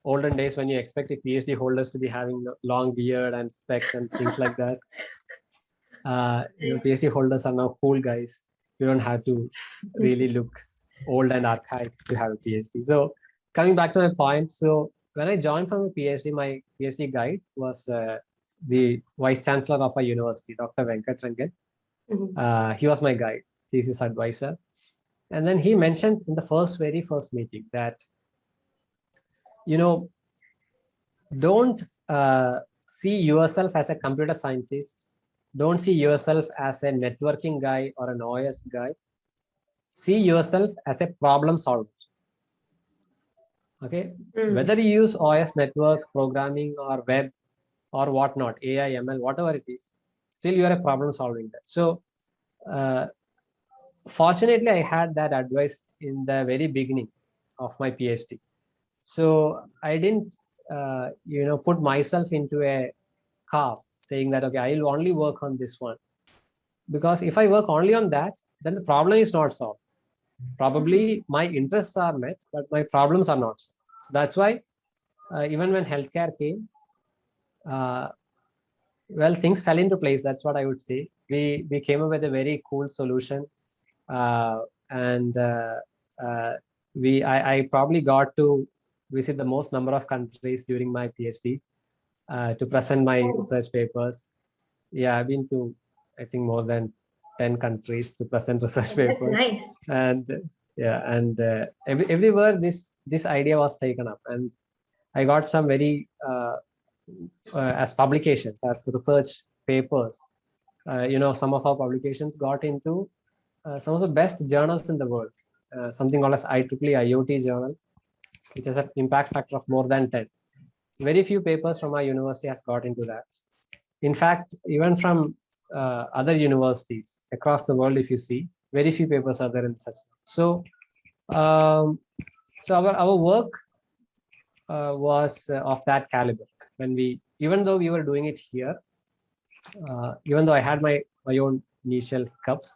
[SPEAKER 3] olden days when you expect a PhD holders to be having long beard and specs and things like that. PhD holders are now cool guys. You don't have to really look old and archaic to have a PhD. So coming back to my point, so when I joined for my PhD guide was the vice chancellor of a university, Dr. Venkat Rangan. He was my guide, thesis advisor. And then he mentioned in the very first meeting that, don't see yourself as a computer scientist. Don't see yourself as a networking guy or an OS guy. See yourself as a problem solver. Okay. Whether you use OS, network, programming, or web, or whatnot, AI, ML, whatever it is, still you are a problem solving guy. So fortunately, I had that advice in the very beginning of my PhD. So I didn't, put myself into a cast saying that, okay, I'll only work on this one. Because if I work only on that, then the problem is not solved. Probably my interests are met, but my problems are not solved. So that's why even when healthcare came, things fell into place. That's what I would say. We came up with a very cool solution. I probably got to visit the most number of countries during my PhD to present my research papers. Yeah, I've been to, I think, more than 10 countries to present research papers.
[SPEAKER 1] Nice.
[SPEAKER 3] And everywhere this idea was taken up, and I got some very as publications, as research papers. Some of our publications got into some of the best journals in the world. Something called as IEEE IoT journal, which has an impact factor of more than 10. Very few papers from our university has got into that. In fact, even from other universities across the world, if you see, very few papers are there in such. So, our work was of that caliber. Even though we were doing it here, even though I had my own initial hiccups,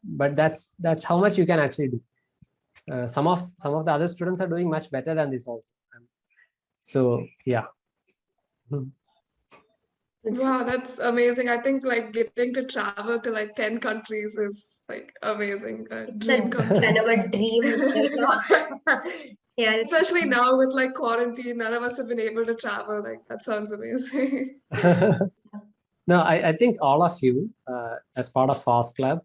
[SPEAKER 3] but that's how much you can actually do. Some of the other students are doing much better than this also. So yeah.
[SPEAKER 2] Wow, that's amazing. I think like getting to travel to like 10 countries is like amazing. Dream come true.
[SPEAKER 1] Kind of a dream. Yeah.
[SPEAKER 2] Especially now with like quarantine, none of us have been able to travel. Like that sounds amazing.
[SPEAKER 3] No, I think all of you, as part of FOSS Club,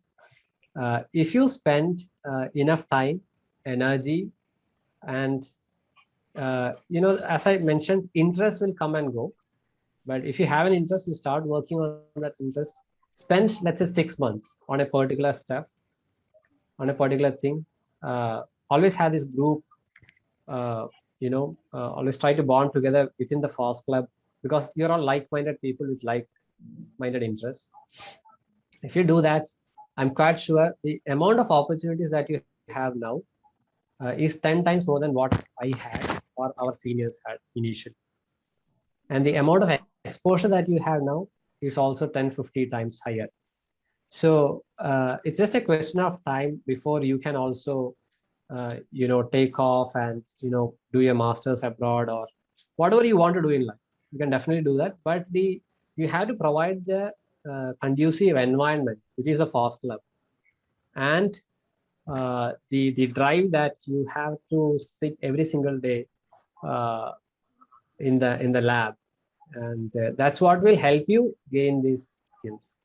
[SPEAKER 3] if you spend enough time, energy, and as I mentioned, interest will come and go. But if you have an interest, you start working on that interest. Spend, let's say, 6 months on a particular stuff, on a particular thing. Always have this group. Always try to bond together within the FOSS Club, because you're all like-minded people with like-minded interests. If you do that, I'm quite sure the amount of opportunities that you have now is 10 times more than what I had or our seniors had initially. And the amount of exposure that you have now is also 10-50 times higher. So it's just a question of time before you can also take off and do your masters abroad, or whatever you want to do in life, you can definitely do that. But you have to provide the conducive environment, which is the FOSS club, and the drive that you have to sit every single day in the lab, and that's what will help you gain these skills.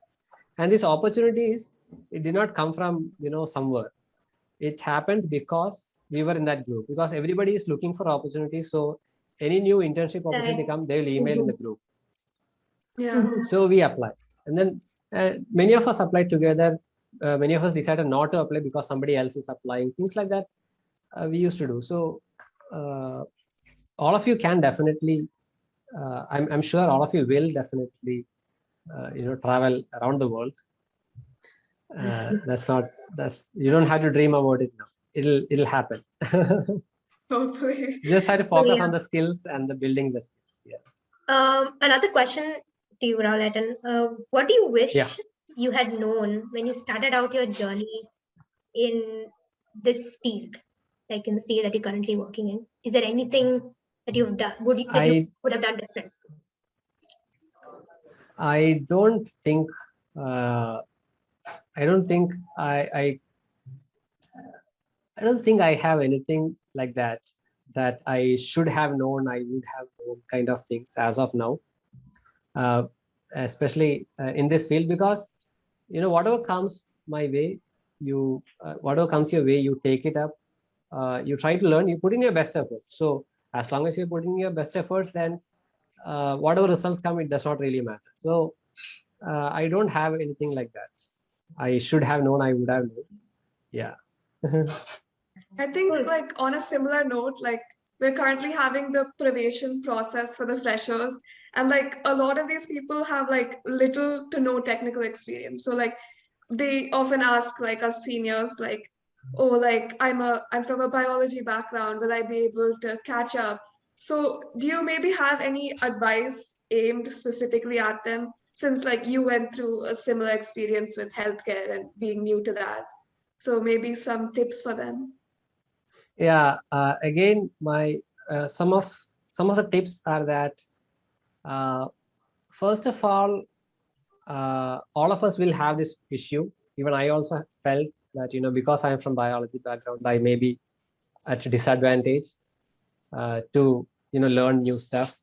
[SPEAKER 3] And these opportunities, it did not come from somewhere. It happened because we were in that group, because everybody is looking for opportunities. So any new internship opportunity come, they will email in the group.
[SPEAKER 2] Yeah.
[SPEAKER 3] So we applied, and then many of us applied together. Many of us decided not to apply because somebody else is applying. Things like that we used to do. So all of you can definitely. I'm sure all of you will definitely travel around the world. That's you don't have to dream about it now. It'll happen.
[SPEAKER 2] Hopefully.
[SPEAKER 3] You just have to focus on the skills and the building the skills. Yeah.
[SPEAKER 1] Another question to you, Rahul. What do you wish you had known when you started out your journey in this field, like in the field that you're currently working in? Is there anything that you've done you would have done different?
[SPEAKER 3] I don't think I don't think I don't think I have anything like that I should have known, I would have known kind of things as of now, especially in this field, because whatever comes my way, whatever comes your way, you take it up, you try to learn, you put in your best effort. So as long as you're putting your best efforts, then whatever results come, it does not really matter. So I don't have anything like that. I should have known, I would have known. Yeah.
[SPEAKER 2] I think like on a similar note, like we're currently having the probation process for the freshers, and like a lot of these people have like little to no technical experience. So like they often ask like us seniors, like, oh, like I'm from a biology background, will I be able to catch up? So do you maybe have any advice aimed specifically at them, since like you went through a similar experience with healthcare and being new to that? So maybe some tips for them.
[SPEAKER 3] Yeah. Again, my some of the tips are that first of all of us will have this issue. Even I also felt that because I am from biology background, I may be at a disadvantage to learn new stuff.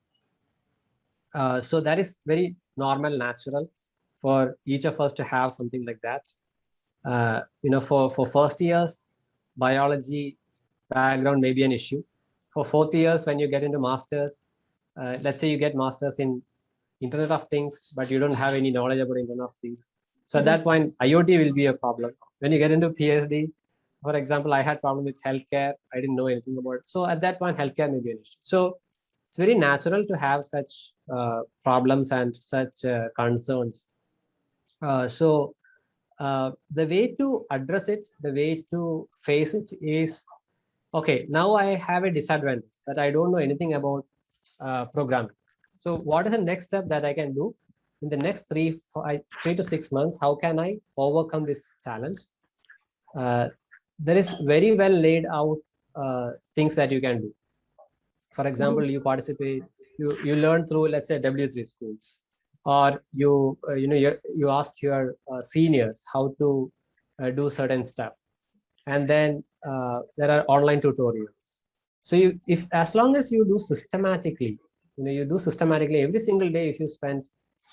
[SPEAKER 3] So that is very normal, natural for each of us to have something like that. For first years, biology background may be an issue. For fourth years, when you get into masters, let's say you get masters in Internet of Things, but you don't have any knowledge about Internet of Things. So at that point, IoT will be a problem. When you get into PhD, for example, I had problem with healthcare. I didn't know anything about it. So at that point, healthcare may be an issue. So it's very natural to have such problems and such concerns. So the way to address it, the way to face it is, okay, now I have a disadvantage that I don't know anything about programming. So what is the next step that I can do in the next 3 to 6 months? How can I overcome this challenge? There is very well laid out things that you can do. For example, you participate, you learn through, let's say, W3 schools, or you ask your seniors how to do certain stuff, and then there are online tutorials. So if as long as you do systematically, every single day, if you spend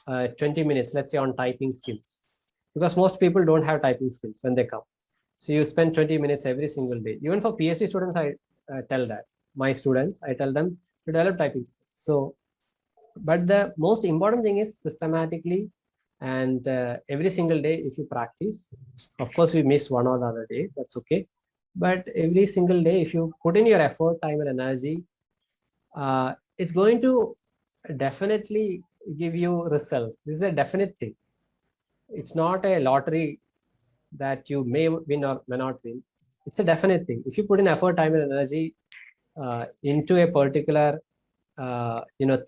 [SPEAKER 3] 20 minutes, let's say, on typing skills, because most people don't have typing skills when they come. So you spend 20 minutes every single day. Even for PhD students, I tell that. My students, I tell them to develop typing skills. So, but the most important thing is systematically, and every single day, if you practice, of course, we miss one or the other day, that's okay. But every single day, if you put in your effort, time, and energy, it's going to definitely give you results. This is a definite thing. It's not a lottery that you may win or may not win. It's a definite thing. If you put in effort, time, and energy into a particular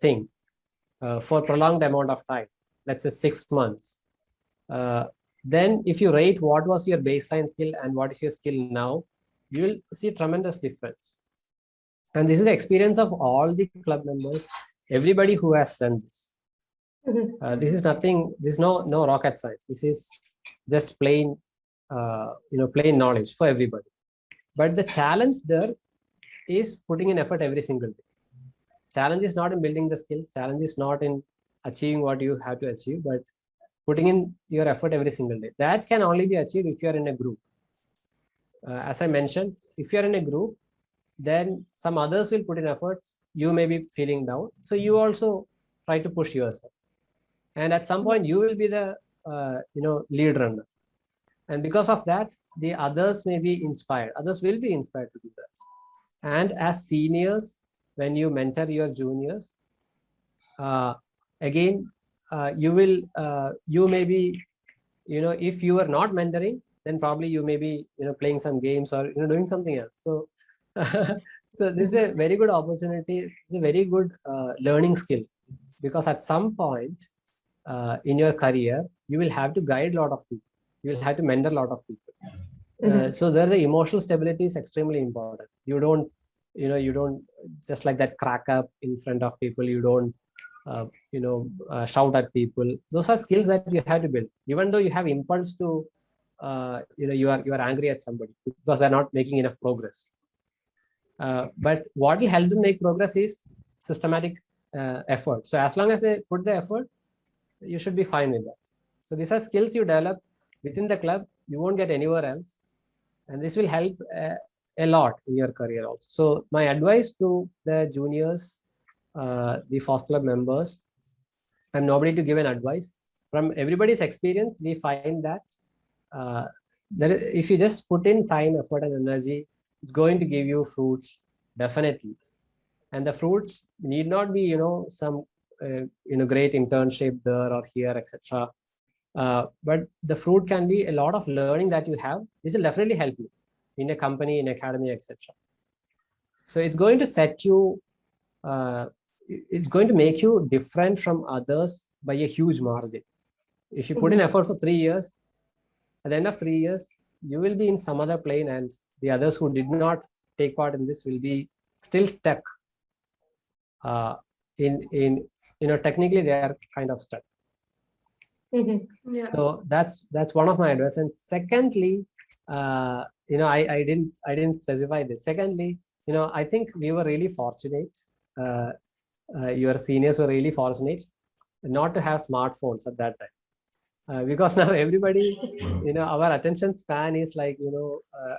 [SPEAKER 3] thing for prolonged amount of time, let's say 6 months, then if you rate what was your baseline skill and what is your skill now, you will see tremendous difference. And this is the experience of all the club members, everybody who has done this. This is nothing, this is no rocket science. This is just plain, plain knowledge for everybody. But the challenge there is putting in effort every single day. Challenge is not in building the skills. Challenge is not in achieving what you have to achieve, but putting in your effort every single day. That can only be achieved if you are in a group. As I mentioned, if you are in a group, then some others will put in efforts. You may be feeling down, so you also try to push yourself. And at some point, you will be the lead runner. And because of that, the others may be inspired. Others will be inspired to do that. And as seniors, when you mentor your juniors, again, you may be, if you are not mentoring, then probably you may be, playing some games or doing something else. So, so this is a very good opportunity. It's a very good learning skill, because at some point in your career, you will have to guide a lot of people. You will have to mentor a lot of people. So there, the emotional stability is extremely important. You don't just like that crack up in front of people. You don't shout at people. Those are skills that you have to build. Even though you have impulse to, you are angry at somebody because they're not making enough progress. But what will help them make progress is systematic effort. So as long as they put the effort, you should be fine with that. So these are skills you develop within the club. You won't get anywhere else, and this will help a lot in your career also. So my advice to the juniors, the FOSS club members, I'm nobody to give an advice. From everybody's experience, we find that if you just put in time, effort, and energy, it's going to give you fruits, definitely. And the fruits need not be, some great internship there or here, etc. But the fruit can be a lot of learning that you have. This will definitely help you in a company, in academy, etc. So it's going to set you, it's going to make you different from others by a huge margin. If you put in effort for 3 years, at the end of 3 years, you will be in some other plane, and the others who did not take part in this will be still stuck. Technically they are kind of stuck.
[SPEAKER 2] Yeah.
[SPEAKER 3] So that's one of my advice. And secondly, I didn't specify this. Secondly, I think we were really fortunate. Your seniors were really fortunate not to have smartphones at that time, because now everybody, our attention span is like,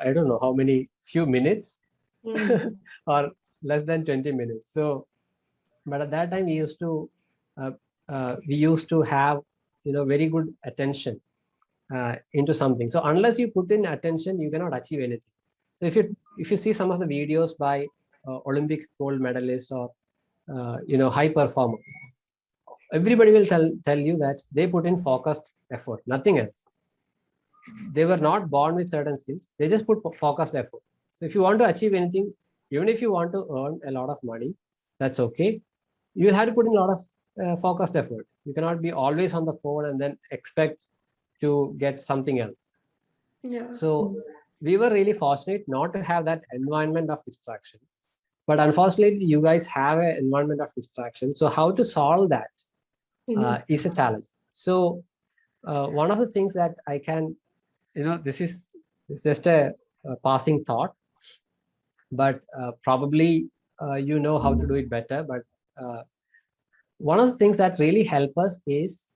[SPEAKER 3] I don't know how many, few minutes or less than 20 minutes. So, but at that time we used to have, very good attention into something. So unless you put in attention, you cannot achieve anything. So if you see some of the videos by Olympic gold medalists or high performers, everybody will tell you that they put in focused effort, nothing else. They were not born with certain skills. They just put focused effort. So if you want to achieve anything, even if you want to earn a lot of money, that's okay. You will have to put in a lot of focused effort. You cannot be always on the phone and then expect to get something else.
[SPEAKER 2] Yeah.
[SPEAKER 3] So we were really fortunate not to have that environment of distraction. But unfortunately, you guys have an environment of distraction. So how to solve that is a challenge. So one of the things that I can, this is just a passing thought, but probably you know how to do it better. But one of the things that really help us is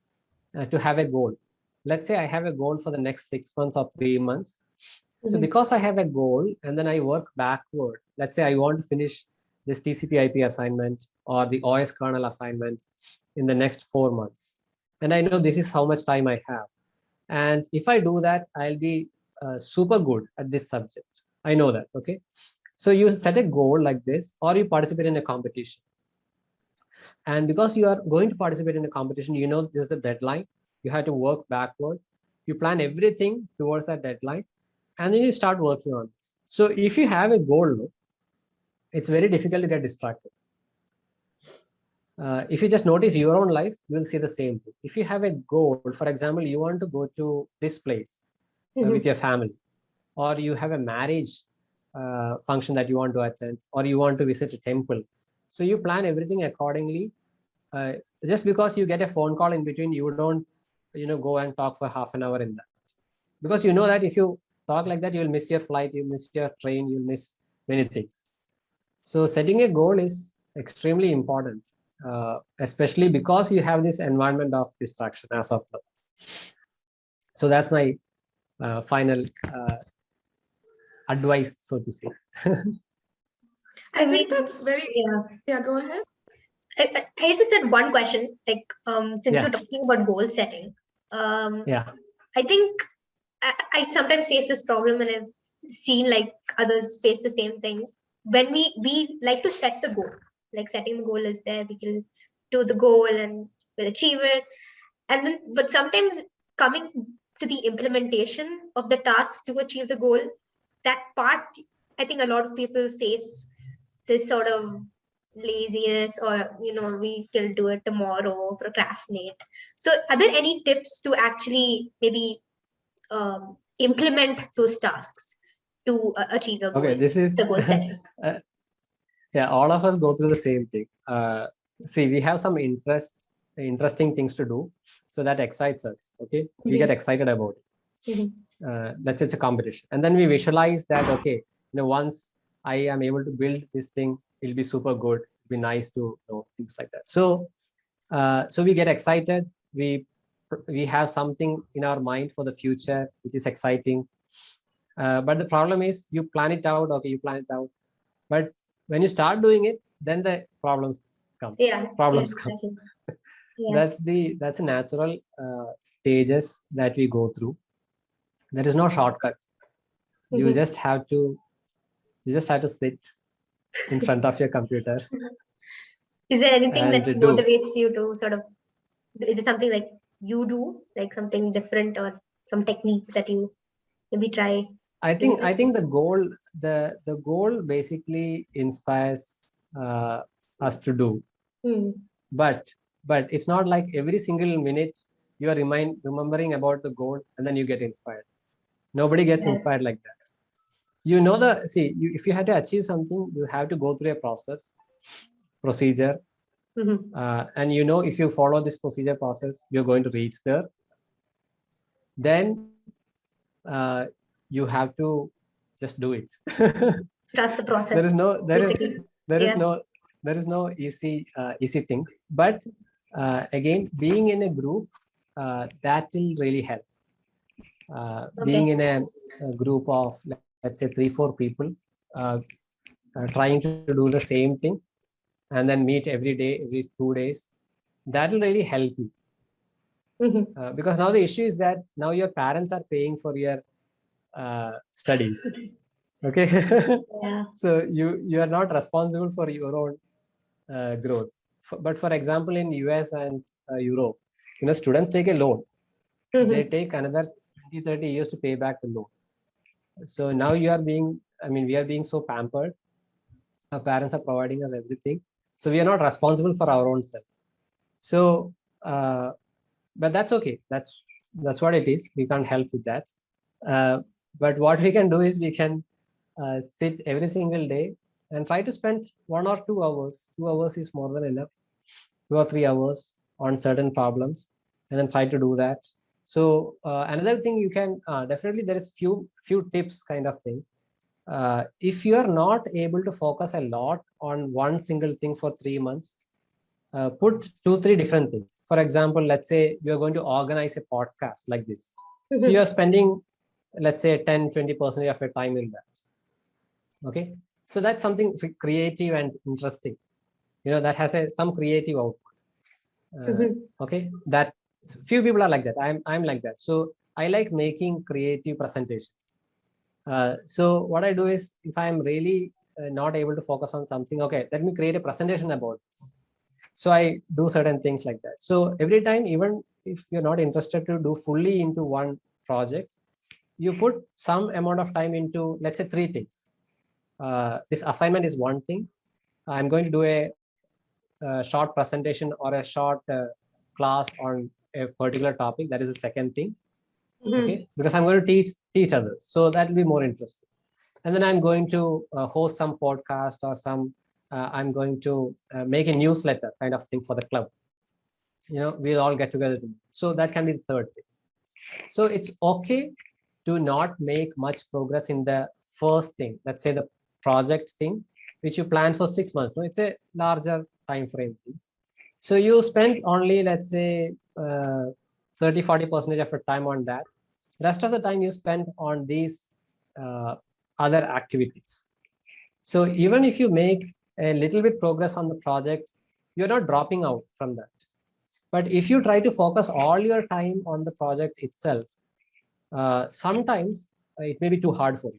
[SPEAKER 3] to have a goal. Let's say I have a goal for the next 6 months or 3 months. So because I have a goal and then I work backward, let's say I want to finish this TCP/IP assignment or the OS kernel assignment in the next 4 months. And I know this is how much time I have. And if I do that, I'll be super good at this subject. I know that, okay? So you set a goal like this, or you participate in a competition. And because you are going to participate in a competition, there's a deadline. You have to work backward. You plan everything towards that deadline, and then you start working on this. So if you have a goal, it's very difficult to get distracted. If you just notice your own life, you will see the same thing. If you have a goal, for example, you want to go to this place with your family, or you have a marriage function that you want to attend, or you want to visit a temple. So you plan everything accordingly. Just because you get a phone call in between, you don't, go and talk for half an hour in that. Because you know that if you talk like that, you'll miss your flight, you'll miss your train, you'll miss many things. So setting a goal is extremely important, especially because you have this environment of distraction as of now. So that's my final advice, so to say.
[SPEAKER 2] I think that's very, yeah, go ahead.
[SPEAKER 1] I just had one question, like, since
[SPEAKER 3] Yeah.
[SPEAKER 1] we're talking about goal setting,
[SPEAKER 3] Yeah.
[SPEAKER 1] I think I sometimes face this problem, and I've seen like others face the same thing. When we like to set the goal, like setting the goal is there, we can do the goal and we'll achieve it. And then, but sometimes coming to the implementation of the task to achieve the goal, that part, I think a lot of people face this sort of laziness, or we can do it tomorrow, procrastinate. So are there any tips to actually maybe implement those tasks to achieve a goal?
[SPEAKER 3] Okay, this is
[SPEAKER 1] the goal setting.
[SPEAKER 3] Yeah, all of us go through the same thing. See, we have some interesting things to do, so that excites us. Okay, we get excited about it. Let's say it's a competition, and then we visualize that, okay, once I am able to build this thing, it'll be super good, it'll be nice to things like that. So so we get excited, we have something in our mind for the future which is exciting, but the problem is, you plan it out, okay, you plan it out, but when you start doing it, then the problems come. Come. That's a natural stages that we go through. There is no shortcut. You just have to sit in front of your computer.
[SPEAKER 1] Is there anything that motivates you to sort of, is it something like you do, like something different, or some technique that you maybe try?
[SPEAKER 3] I think the goal basically inspires us to do, but it's not like every single minute you are remembering about the goal and then you get inspired. Nobody gets inspired like that. If you have to achieve something, you have to go through a procedure, and if you follow this process, you're going to reach there. Then you have to just do it.
[SPEAKER 1] Trust the process.
[SPEAKER 3] There is no easy things. But again, being in a group, that will really help. Being in a group of, let's say, 3-4 people, trying to do the same thing, and then meet every day, every 2 days, that will really help you. Because now the issue is that now your parents are paying for your studies. Okay. So you are not responsible for your own growth. But for example, in US and Europe, students take a loan. They take another 20-30 years to pay back the loan. So now we are being so pampered. Our parents are providing us everything, so we are not responsible for our own self. So but that's okay, that's what it is. We can't help with that. But what we can do is, we can sit every single day and try to spend 1 or 2 hours. 2 hours is more than enough. 2 or 3 hours on certain problems, and then try to do that. So another thing you can definitely, there is few tips kind of thing. If you are not able to focus a lot on one single thing for 3 months, put 2-3 different things. For example, let's say you're going to organize a podcast like this. So you're spending, let's say, 10-20% of your time in that. Okay, so that's something creative and interesting, that has some creative output. Okay, that few people are like that. I'm like that. So I like making creative presentations. So what I do is, if I'm really not able to focus on something, okay, let me create a presentation about this. So I do certain things like that. So every time, even if you're not interested to do fully into one project, you put some amount of time into, let's say, 3 things. This assignment is one thing. I'm going to do a short presentation or a short class on a particular topic. That is the second thing. Okay, because I'm going to teach others, so that will be more interesting. and then I'm going to host some podcast or some, I'm going to make a newsletter kind of thing for the club. We'll all get together. So that can be the third thing. So it's okay to not make much progress in the first thing. Let's say the project thing, which you plan for 6 months. No, it's a larger time frame thing. So you spend only, let's say, 30-40% of your time on that. Rest of the time you spend on these other activities. So even if you make a little bit progress on the project, you're not dropping out from that. But if you try to focus all your time on the project itself, sometimes it may be too hard for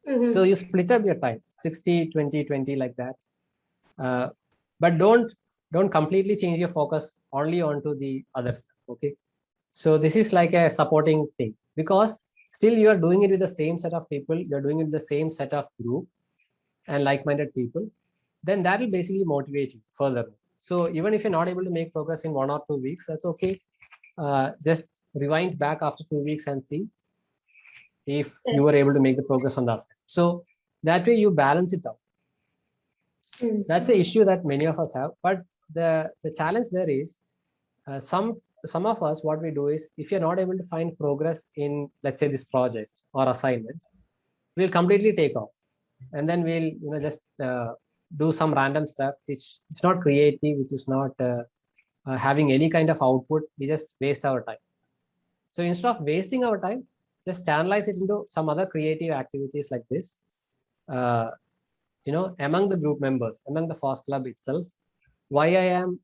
[SPEAKER 3] you. So you split up your time, 60, 20, 20 like that. But don't completely change your focus only onto the other stuff. Okay. So this is like a supporting thing, because still you are doing it with the same set of people, you're doing it with the same set of group and like-minded people, then that will basically motivate you further. So even if you're not able to make progress in 1 or 2 weeks, that's okay. Just rewind back after 2 weeks and see if you were able to make the progress on that side. So that way you balance it out. That's the issue that many of us have. But the challenge there is, some of us, what we do is, if you're not able to find progress in, let's say, this project or assignment, we'll completely take off, and then we'll just do some random stuff which is not creative, which is not having any kind of output. We just waste our time. So instead of wasting our time, just channelize it into some other creative activities like this. Among the group members, among the FOSS club itself. Why I am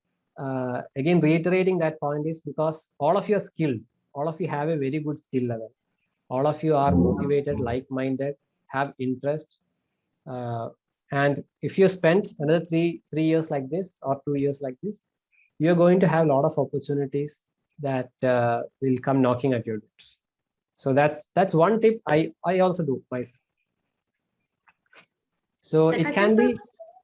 [SPEAKER 3] again reiterating that point is because all of you are skilled. All of you have a very good skill level. All of you are motivated, like-minded, have interest. And if you spend another three years like this or 2 years like this, you're going to have a lot of opportunities that will come knocking at your doors. So that's one tip I also do myself. So it can be,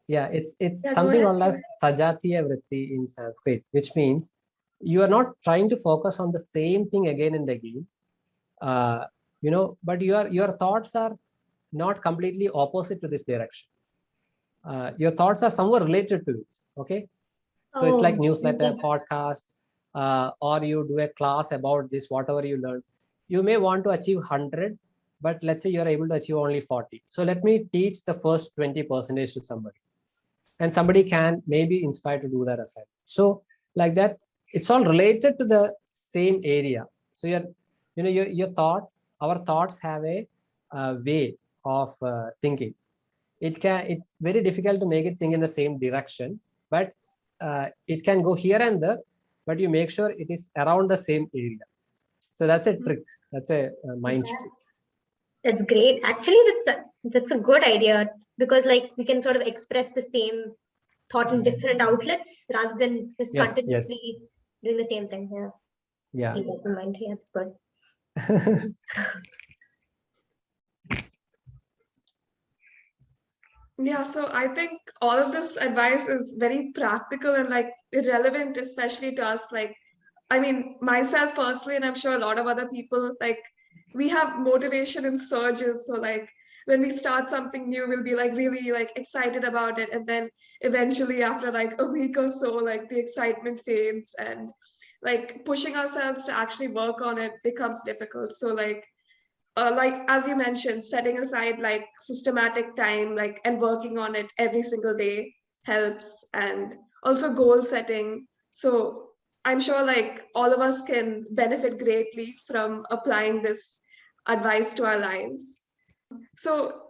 [SPEAKER 3] it's something called as sajatiya vritti in Sanskrit, which means you are not trying to focus on the same thing again and again, but your thoughts are not completely opposite to this direction. Your thoughts are somewhere related to it. Okay. So it's like newsletter, podcast, or you do a class about this, whatever you learn. You may want to achieve 100, but let's say you're able to achieve only 40. So let me teach the first 20% to somebody, and somebody can maybe inspired to do that aside. So like that, it's all related to the same area. So your thought, our thoughts have a way of thinking. It's very difficult to make it think in the same direction, but it can go here and there, but you make sure it is around the same area. So that's a trick. That's a mind trick.
[SPEAKER 1] That's great. Actually, that's a good idea, because like we can sort of express the same thought in different outlets rather than just continuously doing the same thing. Yeah. Keep that in mind. Yeah, that's good.
[SPEAKER 2] Yeah, so I think all of this advice is very practical and like irrelevant, especially to us. Like, I mean, myself personally, and I'm sure a lot of other people, like, we have motivation in surges. So like when we start something new, we'll be like really like excited about it. And then eventually after like a week or so, like the excitement fades, and like pushing ourselves to actually work on it becomes difficult. So like as you mentioned, setting aside like systematic time, like, and working on it every single day helps, and also goal setting. So I'm sure like all of us can benefit greatly from applying this advice to our lives. So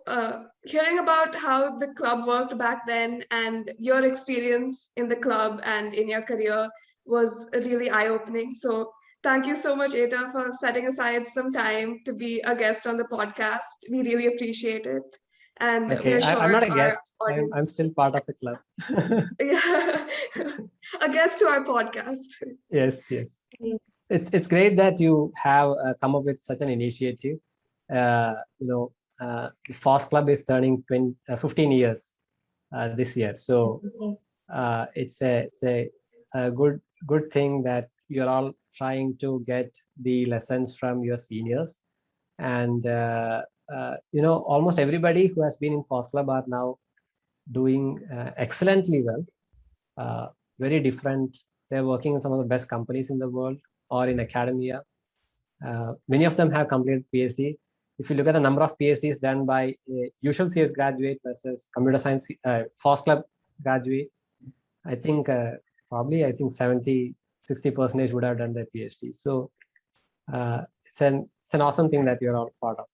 [SPEAKER 2] hearing about how the club worked back then and your experience in the club and in your career was really eye-opening. So thank you so much, Eta, for setting aside some time to be a guest on the podcast. We really appreciate it. And
[SPEAKER 3] okay,
[SPEAKER 2] we're sure
[SPEAKER 3] I'm not a guest. I'm still part of the club.
[SPEAKER 2] Yeah, a guest to our podcast.
[SPEAKER 3] Yes. It's great that you have come up with such an initiative. The FOSS Club is turning 15 years this year. So it's a good thing that you're all trying to get the lessons from your seniors, and almost everybody who has been in FOSS Club are now doing excellently well. Very different. They're working in some of the best companies in the world or in academia. Many of them have completed PhD. If you look at the number of PhDs done by a usual CS graduate versus computer science FOSS Club graduate, I think probably 70-60% would have done their PhD. So it's an awesome thing that you're all part of.